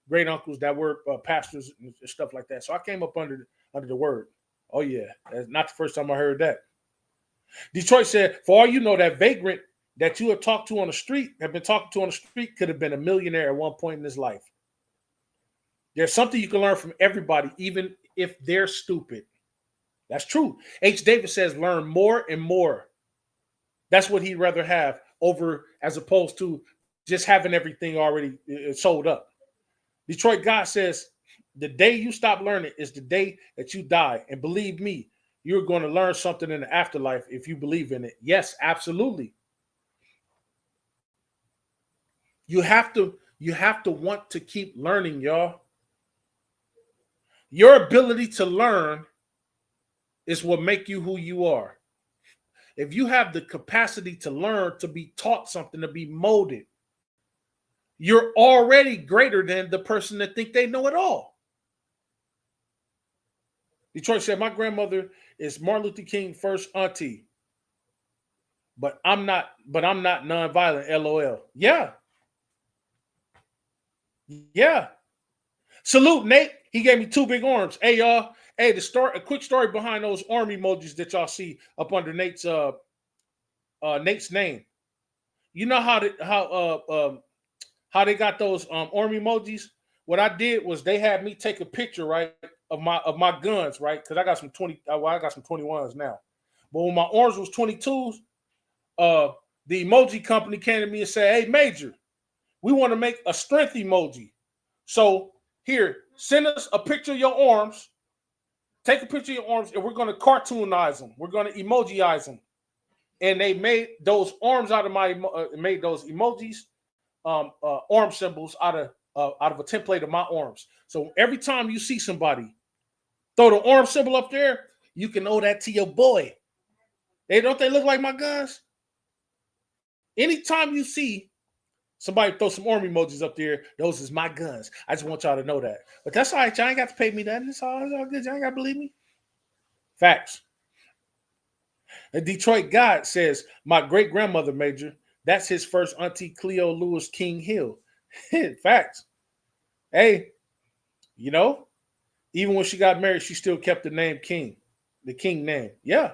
great uncles that were pastors and stuff like that. So I came up under the word. Oh yeah, that's not the first time I heard that. Detroit said, for all you know, that vagrant that you have been talking to on the street could have been a millionaire at one point in his life. There's something you can learn from everybody, even if they're stupid. That's true. H. Davis says learn more and more. That's what he'd rather have over as opposed to just having everything already sold up. Detroit God says the day you stop learning is the day that you die. And believe me, you're going to learn something in the afterlife if you believe in it. Yes, absolutely. You have to want to keep learning, y'all. Your ability to learn is what make you who you are. If you have the capacity to learn, to be taught something, to be molded, you're already greater than the person that think they know it all. Detroit said, my grandmother is Martin Luther King first auntie, but I'm not nonviolent, LOL. Yeah. Yeah. Salute Nate. He gave me 2 big arms. Hey, y'all. Hey, a quick story behind those arm emojis that y'all see up under Nate's name. You know how they got those arm emojis? What I did was they had me take a picture, right, of my guns, right? Because I got some 21s now. But when my arms was 22s, the emoji company came to me and said, hey, Major, we want to make a strength emoji. So here, send us a picture of your arms. Take a picture of your arms, and we're going to cartoonize them. We're going to emojiize them. And they made those arms out of made those emojis, arm symbols out of a template of my arms. So every time you see somebody throw the arm symbol up there, you can owe that to your boy. They look like my guns? Anytime you see somebody throw some arm emojis up there, those is my guns. I just want y'all to know that. But that's all right. Y'all ain't got to pay me nothing. It's all good. Y'all ain't got to believe me. Facts. And Detroit God says, my great-grandmother, Major, that's his first auntie Cleo Lewis King Hill. Facts. Hey, you know, even when she got married, she still kept the name King, the King name. Yeah.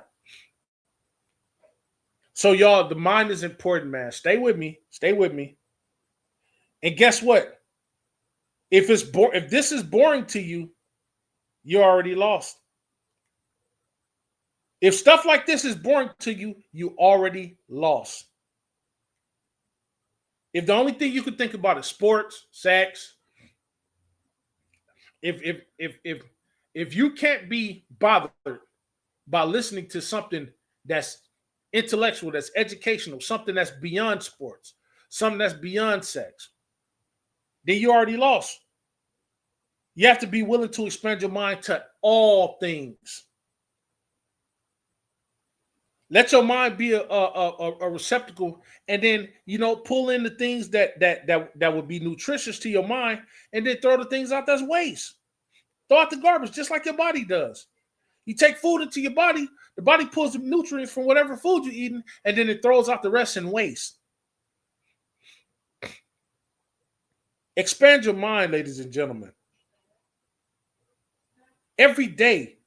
So, y'all, the mind is important, man. Stay with me. Stay with me. And guess what? If this is boring to you, you're already lost. If stuff like this is boring to you, you already lost. If the only thing you can think about is sports, sex, if you can't be bothered by listening to something that's intellectual, that's educational, something that's beyond sports, something that's beyond sex, then you already lost. You have to be willing to expand your mind to all things. Let your mind be a receptacle, and then pull in the things that would be nutritious to your mind, and then throw the things out that's waste. Throw out the garbage, just like your body does. You take food into your body, the body pulls the nutrients from whatever food you're eating, and then it throws out the rest in waste. Expand your mind, ladies and gentlemen. Every day,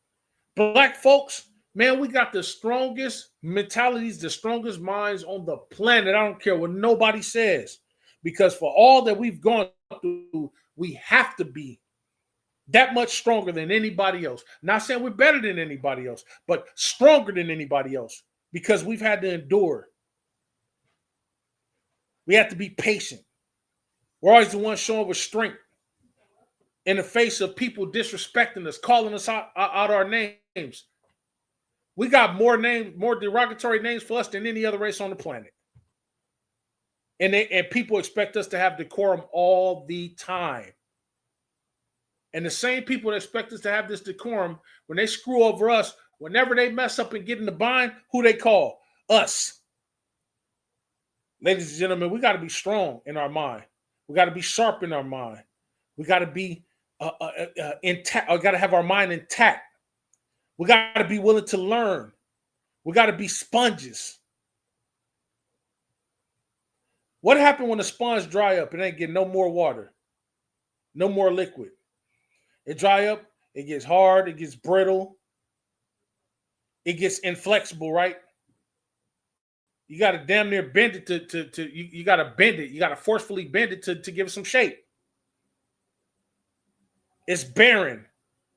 Black folks, man, we got the strongest mentalities, the strongest minds on the planet. I don't care what nobody says, because for all that we've gone through, we have to be that much stronger than anybody else. Not saying we're better than anybody else, but stronger than anybody else, because we've had to endure. We have to be patient. We're always the ones showing with strength in the face of people disrespecting us, calling us out our names. We got more derogatory names for us than any other race on the planet. And people expect us to have decorum all the time. And the same people that expect us to have this decorum, when they screw over us, whenever they mess up and get in the bind, who they call? Us. Ladies and gentlemen, we got to be strong in our mind. We got to be sharp in our mind. We got to be intact. We got to have our mind intact. We got to be willing to learn. We got to be sponges. What happened when the sponge dry up? It ain't getting no more water, no more liquid. It dry up, it gets hard, it gets brittle, it gets inflexible, right? You got to damn near bend it you got to bend it. You got to forcefully bend it to give it some shape. It's barren.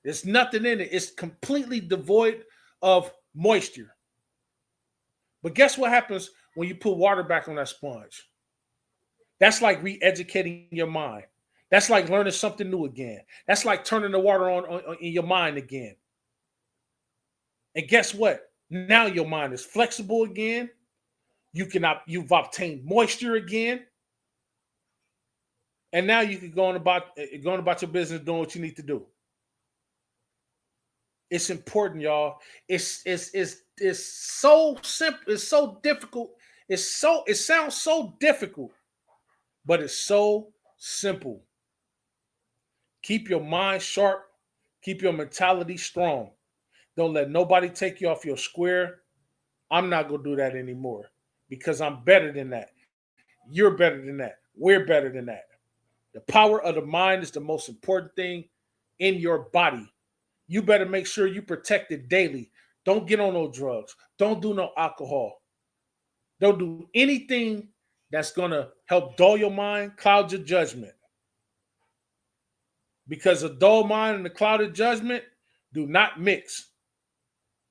There's nothing in it. It's completely devoid of moisture. But guess what happens when you put water back on that sponge? That's like re-educating your mind. That's like learning something new again. That's like turning the water on in your mind again. And guess what? Now your mind is flexible again. You've obtained moisture again. And now you can go on about your business doing what you need to do. It's important, y'all. It's so simple. It's so difficult. It sounds so difficult, but it's so simple. Keep your mind sharp. Keep your mentality strong. Don't let nobody take you off your square. I'm not going to do that anymore because I'm better than that. You're better than that. We're better than that. The power of the mind is the most important thing in your body. You better make sure you protect it daily. Don't get on no drugs. Don't do no alcohol. Don't do anything that's going to help dull your mind, cloud your judgment. Because a dull mind and a clouded judgment do not mix.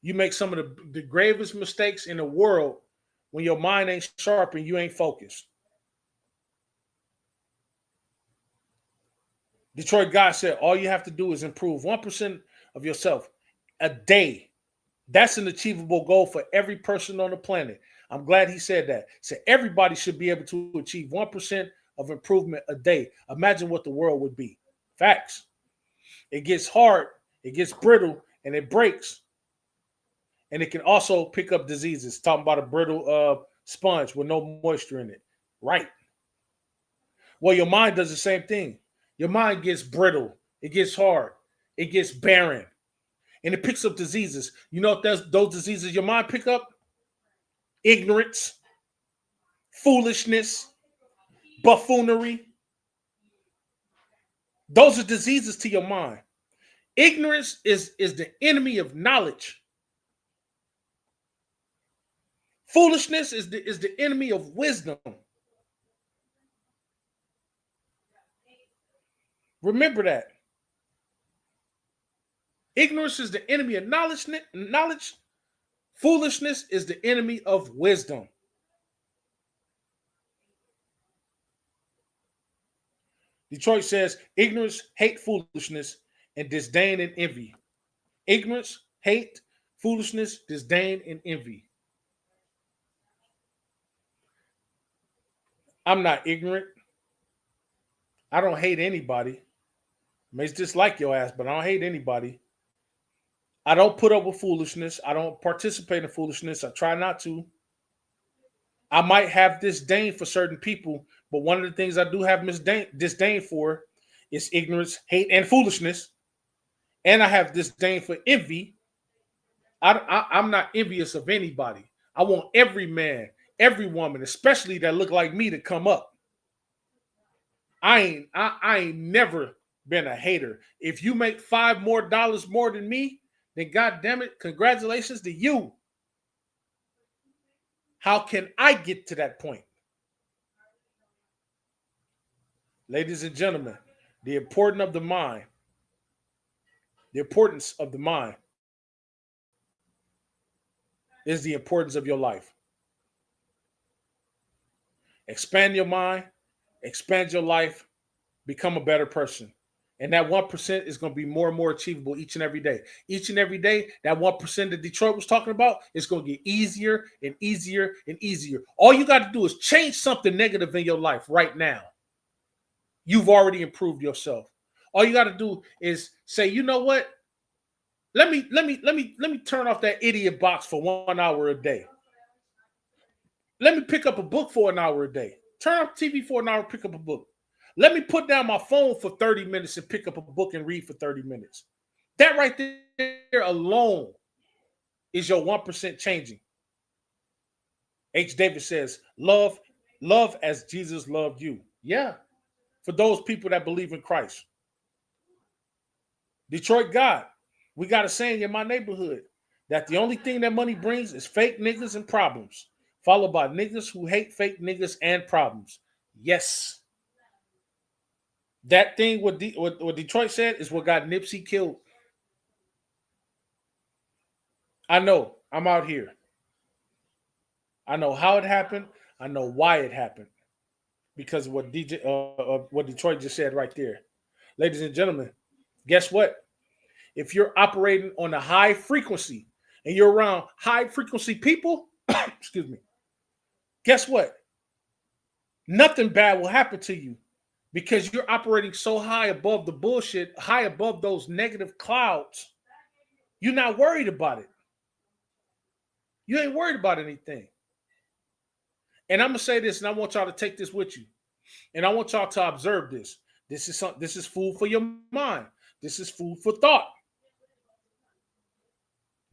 You make some of the gravest mistakes in the world when your mind ain't sharp and you ain't focused. Detroit Guy said, all you have to do is improve 1% of yourself a day. That's an achievable goal for every person on the planet. I'm glad he said that. So everybody should be able to achieve 1% of improvement a day. Imagine what the world would be. Facts. It gets hard, it gets brittle, and it breaks. And it can also pick up diseases. Talking about a brittle sponge with no moisture in it. Right. Well, your mind does the same thing. Your mind gets brittle. It gets hard. It gets barren. And it picks up diseases. You know what those diseases your mind pick up? Ignorance, foolishness, buffoonery. Those are diseases to your mind. Ignorance is the enemy of knowledge. Foolishness is the enemy of wisdom. Remember that. Ignorance is the enemy of knowledge. Foolishness is the enemy of wisdom. Detroit says ignorance, hate, foolishness, and disdain and envy. Ignorance, hate, foolishness, disdain, and envy. I'm not ignorant. I don't hate anybody. I may dislike your ass, but I don't hate anybody. I don't put up with foolishness. I don't participate in foolishness. I try not to. I might have disdain for certain people, but one of the things I do have disdain for is ignorance, hate, and foolishness. And I have disdain for envy. I'm not envious of anybody. I want every man, every woman, especially that look like me, to come up. I ain't never been a hater. If you make $5 more than me, then God damn it, congratulations to you. How can I get to that point? Ladies and gentlemen, the importance of the mind. The importance of the mind is the importance of your life. Expand your mind, expand your life, become a better person. And that 1% is going to be more and more achievable each and every day. Each and every day, that 1% that Detroit was talking about is going to get easier and easier and easier. All you got to do is change something negative in your life right now. You've already improved yourself. All you got to do is say, you know what? Let me turn off that idiot box for 1 hour a day. Let me pick up a book for an hour a day. Turn off TV for an hour, pick up a book. Let me put down my phone for 30 minutes and pick up a book and read for 30 minutes. That right there alone is your 1% changing. H. David says, love as Jesus loved you. Yeah, for those people that believe in Christ. Detroit God, we got a saying in my neighborhood that the only thing that money brings is fake niggas and problems, followed by niggas who hate fake niggas and problems. Yes. That thing what Detroit said is what got Nipsey killed. I know I'm out here. I know how it happened. I know why it happened because of what what Detroit just said right there. Ladies and gentlemen, guess what? If you're operating on a high frequency and you're around high frequency people, excuse me, guess what? Nothing bad will happen to you because you're operating so high above the bullshit, high above those negative clouds. You're not worried about it. You ain't worried about anything. And I'm gonna say this, and I want y'all to take this with you, and I want y'all to observe this. This is food for your mind. This is food for thought.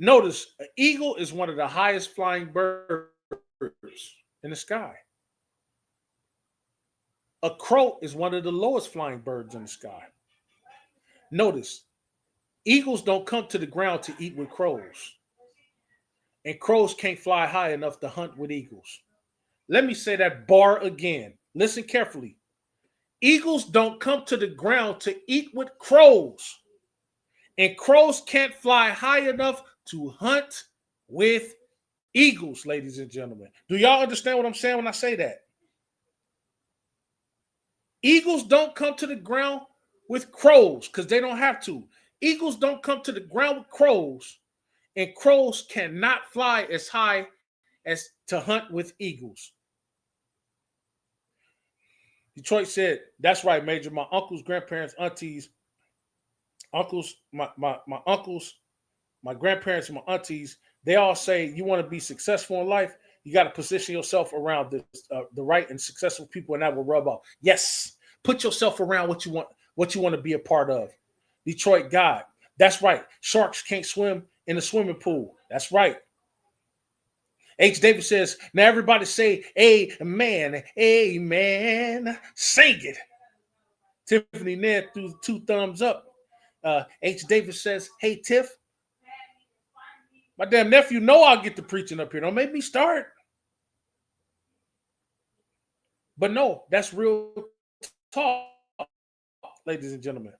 Notice, an eagle is one of the highest flying birds in the sky. A crow is one of the lowest flying birds in the sky. Notice, eagles don't come to the ground to eat with crows, and crows can't fly high enough to hunt with eagles. Let me say that bar again. Listen carefully. Eagles don't come to the ground to eat with crows, and crows can't fly high enough to hunt with eagles, ladies and gentlemen. Do y'all understand what I'm saying when I say that? Eagles don't come to the ground with crows because they don't have to. Eagles don't come to the ground with crows, and crows cannot fly as high as to hunt with eagles. Detroit said, that's right, Major. My uncles, grandparents, aunties, uncles, my uncles, my grandparents, and my aunties, they all say you want to be successful in life, you got to position yourself around the right and successful people, and that will rub off. Yes, put yourself around what you want to be a part of. Detroit God. That's right. Sharks can't swim in a swimming pool. That's right. H. Davis says, now everybody say, amen, amen. Sing it. Tiffany Ned threw 2 thumbs up. H. Davis says, hey, Tiff. My damn nephew know I'll get to preaching up here. Don't make me start. But no, that's real talk, ladies and gentlemen.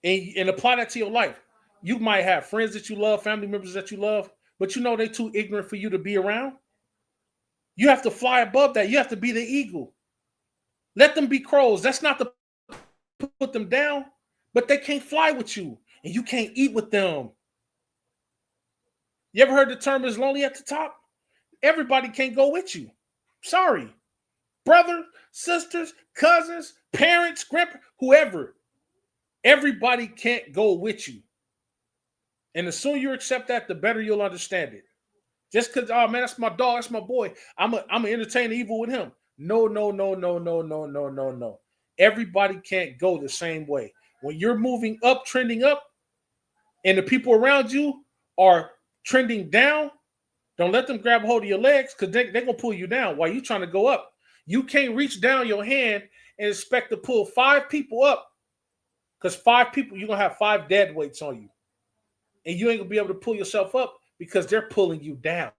And apply that to your life. You might have friends that you love, family members that you love, but you know they're too ignorant for you to be around. You have to fly above that. You have to be the eagle. Let them be crows. That's not to put them down, but they can't fly with you, and you can't eat with them. You ever heard the term is lonely at the top? Everybody can't go with you. Sorry. Brother, sisters, cousins, parents, grandpa, whoever. Everybody can't go with you. And the sooner you accept that, the better you'll understand it. Just because, oh man, that's my dog, that's my boy. I'm gonna entertain the evil with him. No. Everybody can't go the same way. When you're moving up, trending up, and the people around you are trending down, don't let them grab hold of your legs because they're gonna pull you down while you're trying to go up. You can't reach down your hand and expect to pull 5 people up, because 5 people, you're gonna have 5 dead weights on you. And you ain't gonna be able to pull yourself up because they're pulling you down.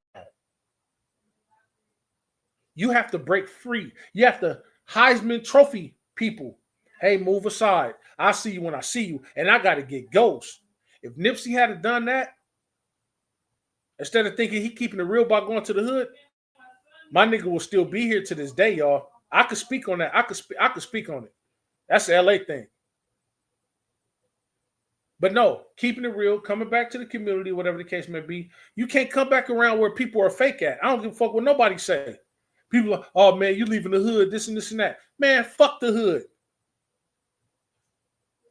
You have to break free. You have to Heisman Trophy people. Hey, move aside. I'll see you when I see you. And I got to get ghosts. If Nipsey had done that, instead of thinking he keeping it real by going to the hood, my nigga will still be here to this day, y'all. I could speak on that. I could speak on it. That's the LA thing. But no, keeping it real, coming back to the community, whatever the case may be, you can't come back around where people are fake at. I don't give a fuck what nobody say. People are, oh man, you leaving the hood, this and this and that. Man, fuck the hood.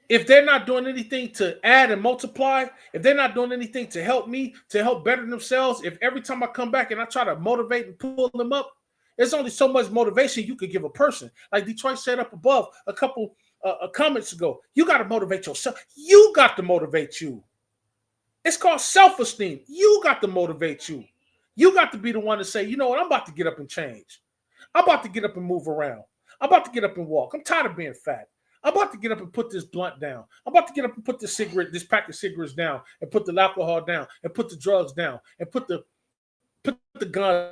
If they're not doing anything to add and multiply, if they're not doing anything to help me, to help better themselves, if every time I come back and I try to motivate and pull them up, there's only so much motivation you could give a person. Like Detroit said up above a couple comments ago, you got to motivate yourself. You got to motivate you. It's called self-esteem. You got to motivate you. You got to be the one to say, you know what, I'm about to get up and change. I'm about to get up and move around. I'm about to get up and walk. I'm tired of being fat. I'm about to get up and put this blunt down. I'm about to get up and put this pack of cigarettes down, and put the alcohol down, and put the drugs down, and put the gun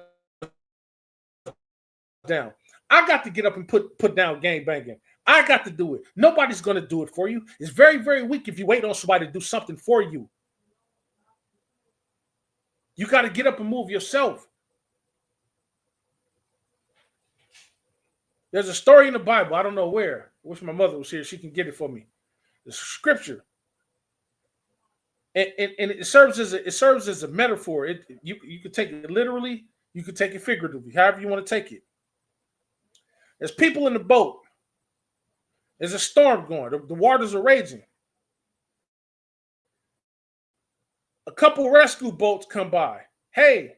down. I got to get up and put down gang banging. I got to do it. Nobody's going to do it for you. It's very, very weak if you wait on somebody to do something for you. You got to get up and move yourself. There's a story in the Bible. I don't know where. I wish my mother was here. She can get it for me. The scripture. And it serves as a metaphor. You could take it literally, you could take it figuratively, however you want to take it. There's people in the boat. There's a storm going. The waters are raging. A couple rescue boats come by. Hey,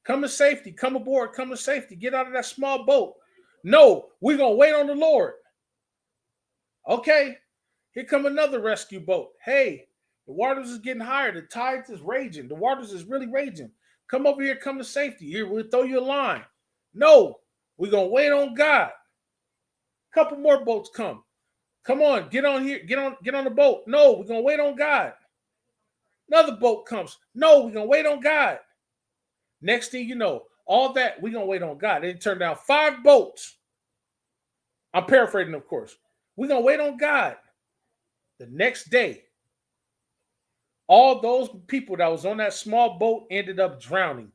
come to safety. Come aboard. Come to safety. Get out of that small boat. No, we're going to wait on the Lord. Okay, here come another rescue boat. Hey, the waters is getting higher. The tides is raging. The waters is really raging. Come over here. Come to safety. Here, we'll throw you a line. No, we're going to wait on God. A couple more boats come. Come on, get on here. Get on the boat. No, we're going to wait on God. Another boat comes. No, we're going to wait on God. Next thing you know, all that, we're going to wait on God. They turned down 5 boats. I'm paraphrasing, of course. We're going to wait on God. The next day, all those people that was on that small boat ended up drowning.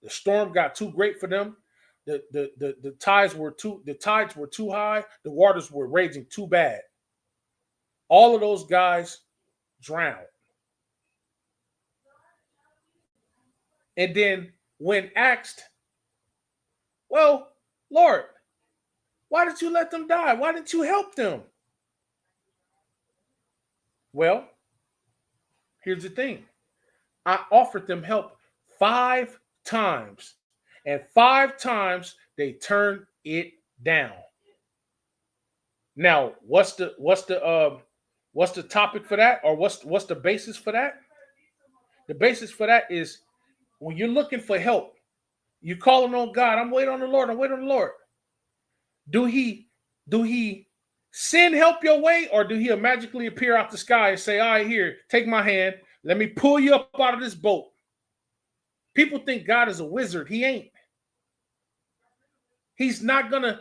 The storm got too great for them. The tides were too high. The waters were raging too bad. All of those guys drowned. And then when asked, well, Lord, why did you let them die? Why didn't you help them? Well, here's the thing. I offered them help 5 times. And 5 times they turned it down. Now, what's the topic for that? Or what's the basis for that? The basis for that is when you're looking for help, you're calling on God. I'm waiting on the Lord. I'm waiting on the Lord. Do he send help your way, or do he magically appear out the sky and say, all right, here, take my hand. Let me pull you up out of this boat. People think God is a wizard. He ain't. He's not gonna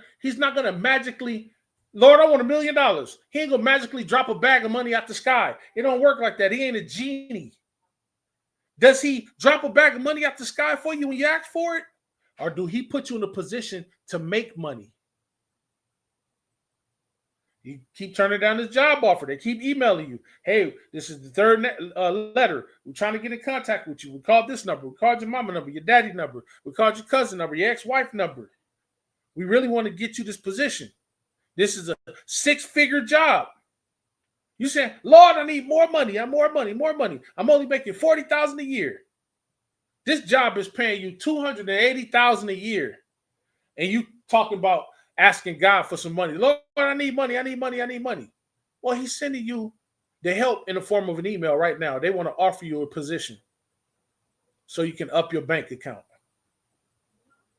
magically, Lord, I want $1 million. He ain't gonna magically drop a bag of money out the sky. It don't work like that. He ain't a genie. Does he drop a bag of money out the sky for you when you ask for it? Or do he put you in a position to make money? You keep turning down this job offer. They keep emailing you. Hey, this is the 3rd letter. We're trying to get in contact with you. We called this number. We called your mama number, your daddy number. We called your cousin number, your ex-wife number. We really want to get you this position. This is a 6-figure job. You say, Lord, I need more money. More money. I'm only making $40,000 a year. This job is paying you $280,000 a year. And you talking about asking God for some money. Lord, I need money. Well, he's sending you the help in the form of an email right now. They want to offer you a position so you can up your bank account.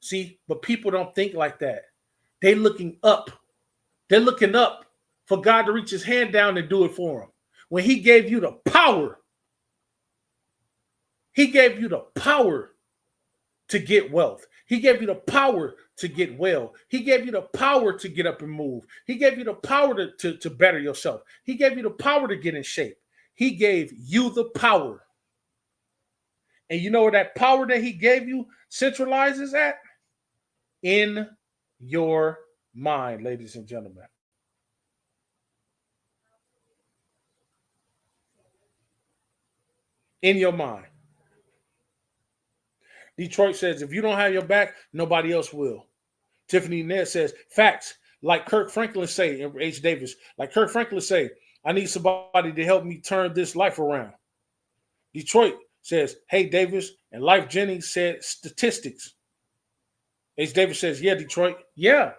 See, but people don't think like that. They're looking up. They're looking up for God to reach his hand down and do it for them. When he gave you the power, he gave you the power to get wealth. He gave you the power to get well. He gave you the power to get up and move. He gave you the power to better yourself. He gave you the power to get in shape. He gave you the power. And you know where that power that he gave you centralizes at? In your mind, ladies and gentlemen. In your mind. Detroit says, if you don't have your back, nobody else will. Tiffany Ned says, facts, like Kirk Franklin say, and H. Davis, like Kirk Franklin say, I need somebody to help me turn this life around. Detroit says, hey, Davis, and Life Jennings said statistics. H. Davis says, yeah, Detroit, yeah.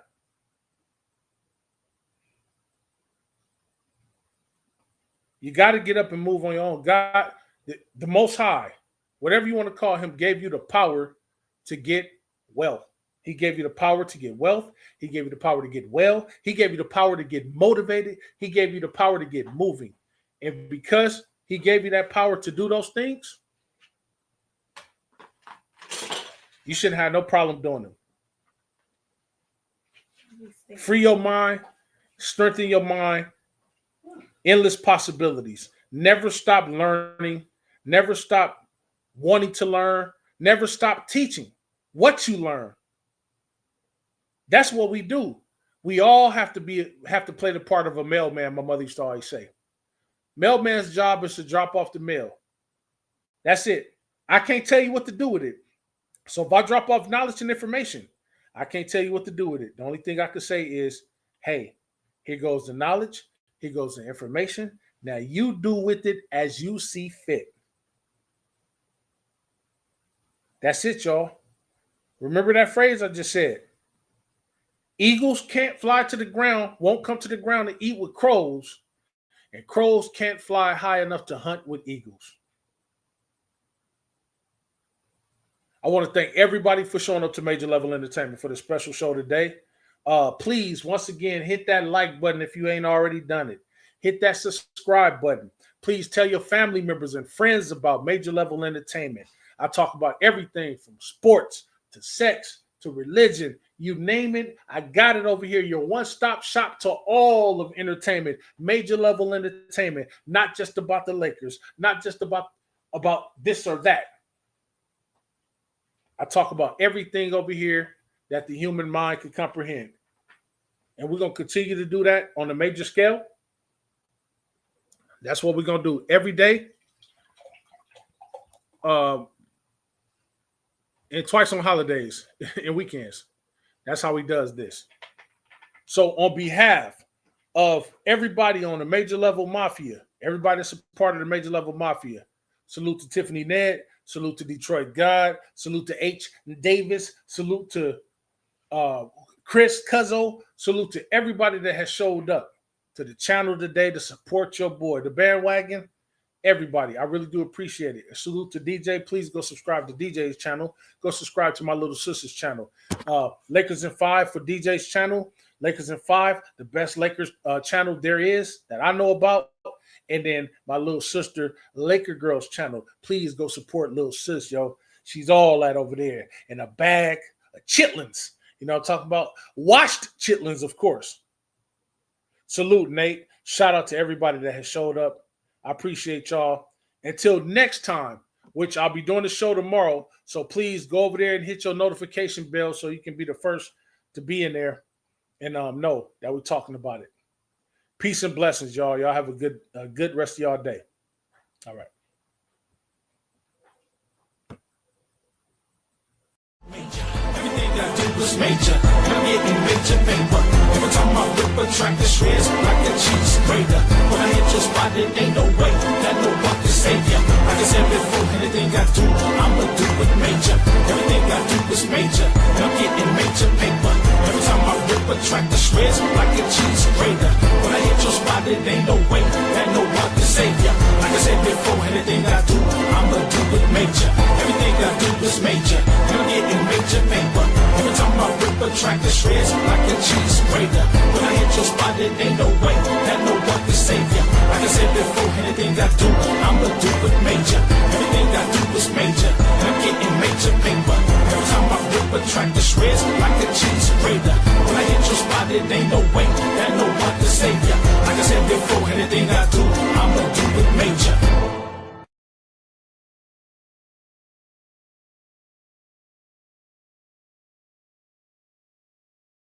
You got to get up and move on your own. God, the Most High, whatever you want to call him, gave you the power to get wealth. He gave you the power to get wealth. He gave you the power to get well. He gave you the power to get motivated. He gave you the power to get moving. And because he gave you that power to do those things, you shouldn't have no problem doing them. Free your mind, strengthen your mind, endless possibilities. Never stop learning. Never stop wanting to learn. Never stop teaching what you learn. That's what we do. We all have to play the part of a mailman, my mother used to always say. Mailman's job is to drop off the mail. That's it. I can't tell you what to do with it. So if I drop off knowledge and information, I can't tell you what to do with it. The only thing I can say is, hey, here goes the knowledge. Here goes the information. Now you do with it as you see fit. That's it, y'all. Remember that phrase I just said. Eagles can't fly to the ground, won't come to the ground to eat with crows, and crows can't fly high enough to hunt with eagles. I want to thank everybody for showing up to Major Level Entertainment for the special show today. Please, once again, hit that like button if you ain't already done it. Hit that subscribe button. Please tell your family members and friends about Major Level Entertainment. I talk about everything from sports to sex to religion, you name it. I got it over here. Your one-stop shop to all of entertainment, Major Level Entertainment, not just about the Lakers, not just about this or that. I talk about everything over here that the human mind can comprehend. And we're going to continue to do that on a major scale. That's what we're going to do every day. And twice on holidays and weekends. That's how he does this. So on behalf of everybody on the Major Level Mafia, everybody that's a part of the Major Level Mafia, salute to Tiffany Ned, salute to Detroit God, salute to H. Davis, salute to Chris Cuzzo, salute to everybody that has showed up to the channel today to support your boy, the bandwagon. Everybody, I really do appreciate it. A salute to DJ. Please go subscribe to DJ's channel. Go subscribe to my little sister's channel. Lakers in 5 for DJ's channel. Lakers in 5, the best Lakers channel there is that I know about. And then my little sister, Laker Girls channel. Please go support little sis, yo. She's all that over there in a bag of chitlins. You know, I'm talking about washed chitlins, of course. Salute, Nate. Shout out to everybody that has showed up. I appreciate y'all. Until next time, which I'll be doing the show tomorrow. So please go over there and hit your notification bell so you can be the first to be in there and know that we're talking about it. Peace and blessings, y'all. Y'all have a good rest of y'all day. All right. Everything I do is major. I'm getting major paper. Every time I whip a track, the shreds like a cheese grater. When I hit your spot, it ain't no way that no one can save ya. Like I said before, anything I do, I'ma do it major. Everything I do is major. I'm getting major paper. Every time I whip a track, the shreds like a cheese grater. When I hit your spot, it ain't no way that no one can save ya. Like I said before, anything I do, I'ma do it major. Everything I do is major. I'm getting major paper. Every time I whip a track, the shreds like a cheese grater. When I hit your spot, it ain't no way that no one can save ya. Like I said before, anything I do, I'ma do it major. Everything I do is major. I'm getting major paper. Every time I whip a track, the shreds like a cheese grater. When I hit your spot, it ain't no way that no one can save ya. Like I said before, anything I do, I'ma do it major.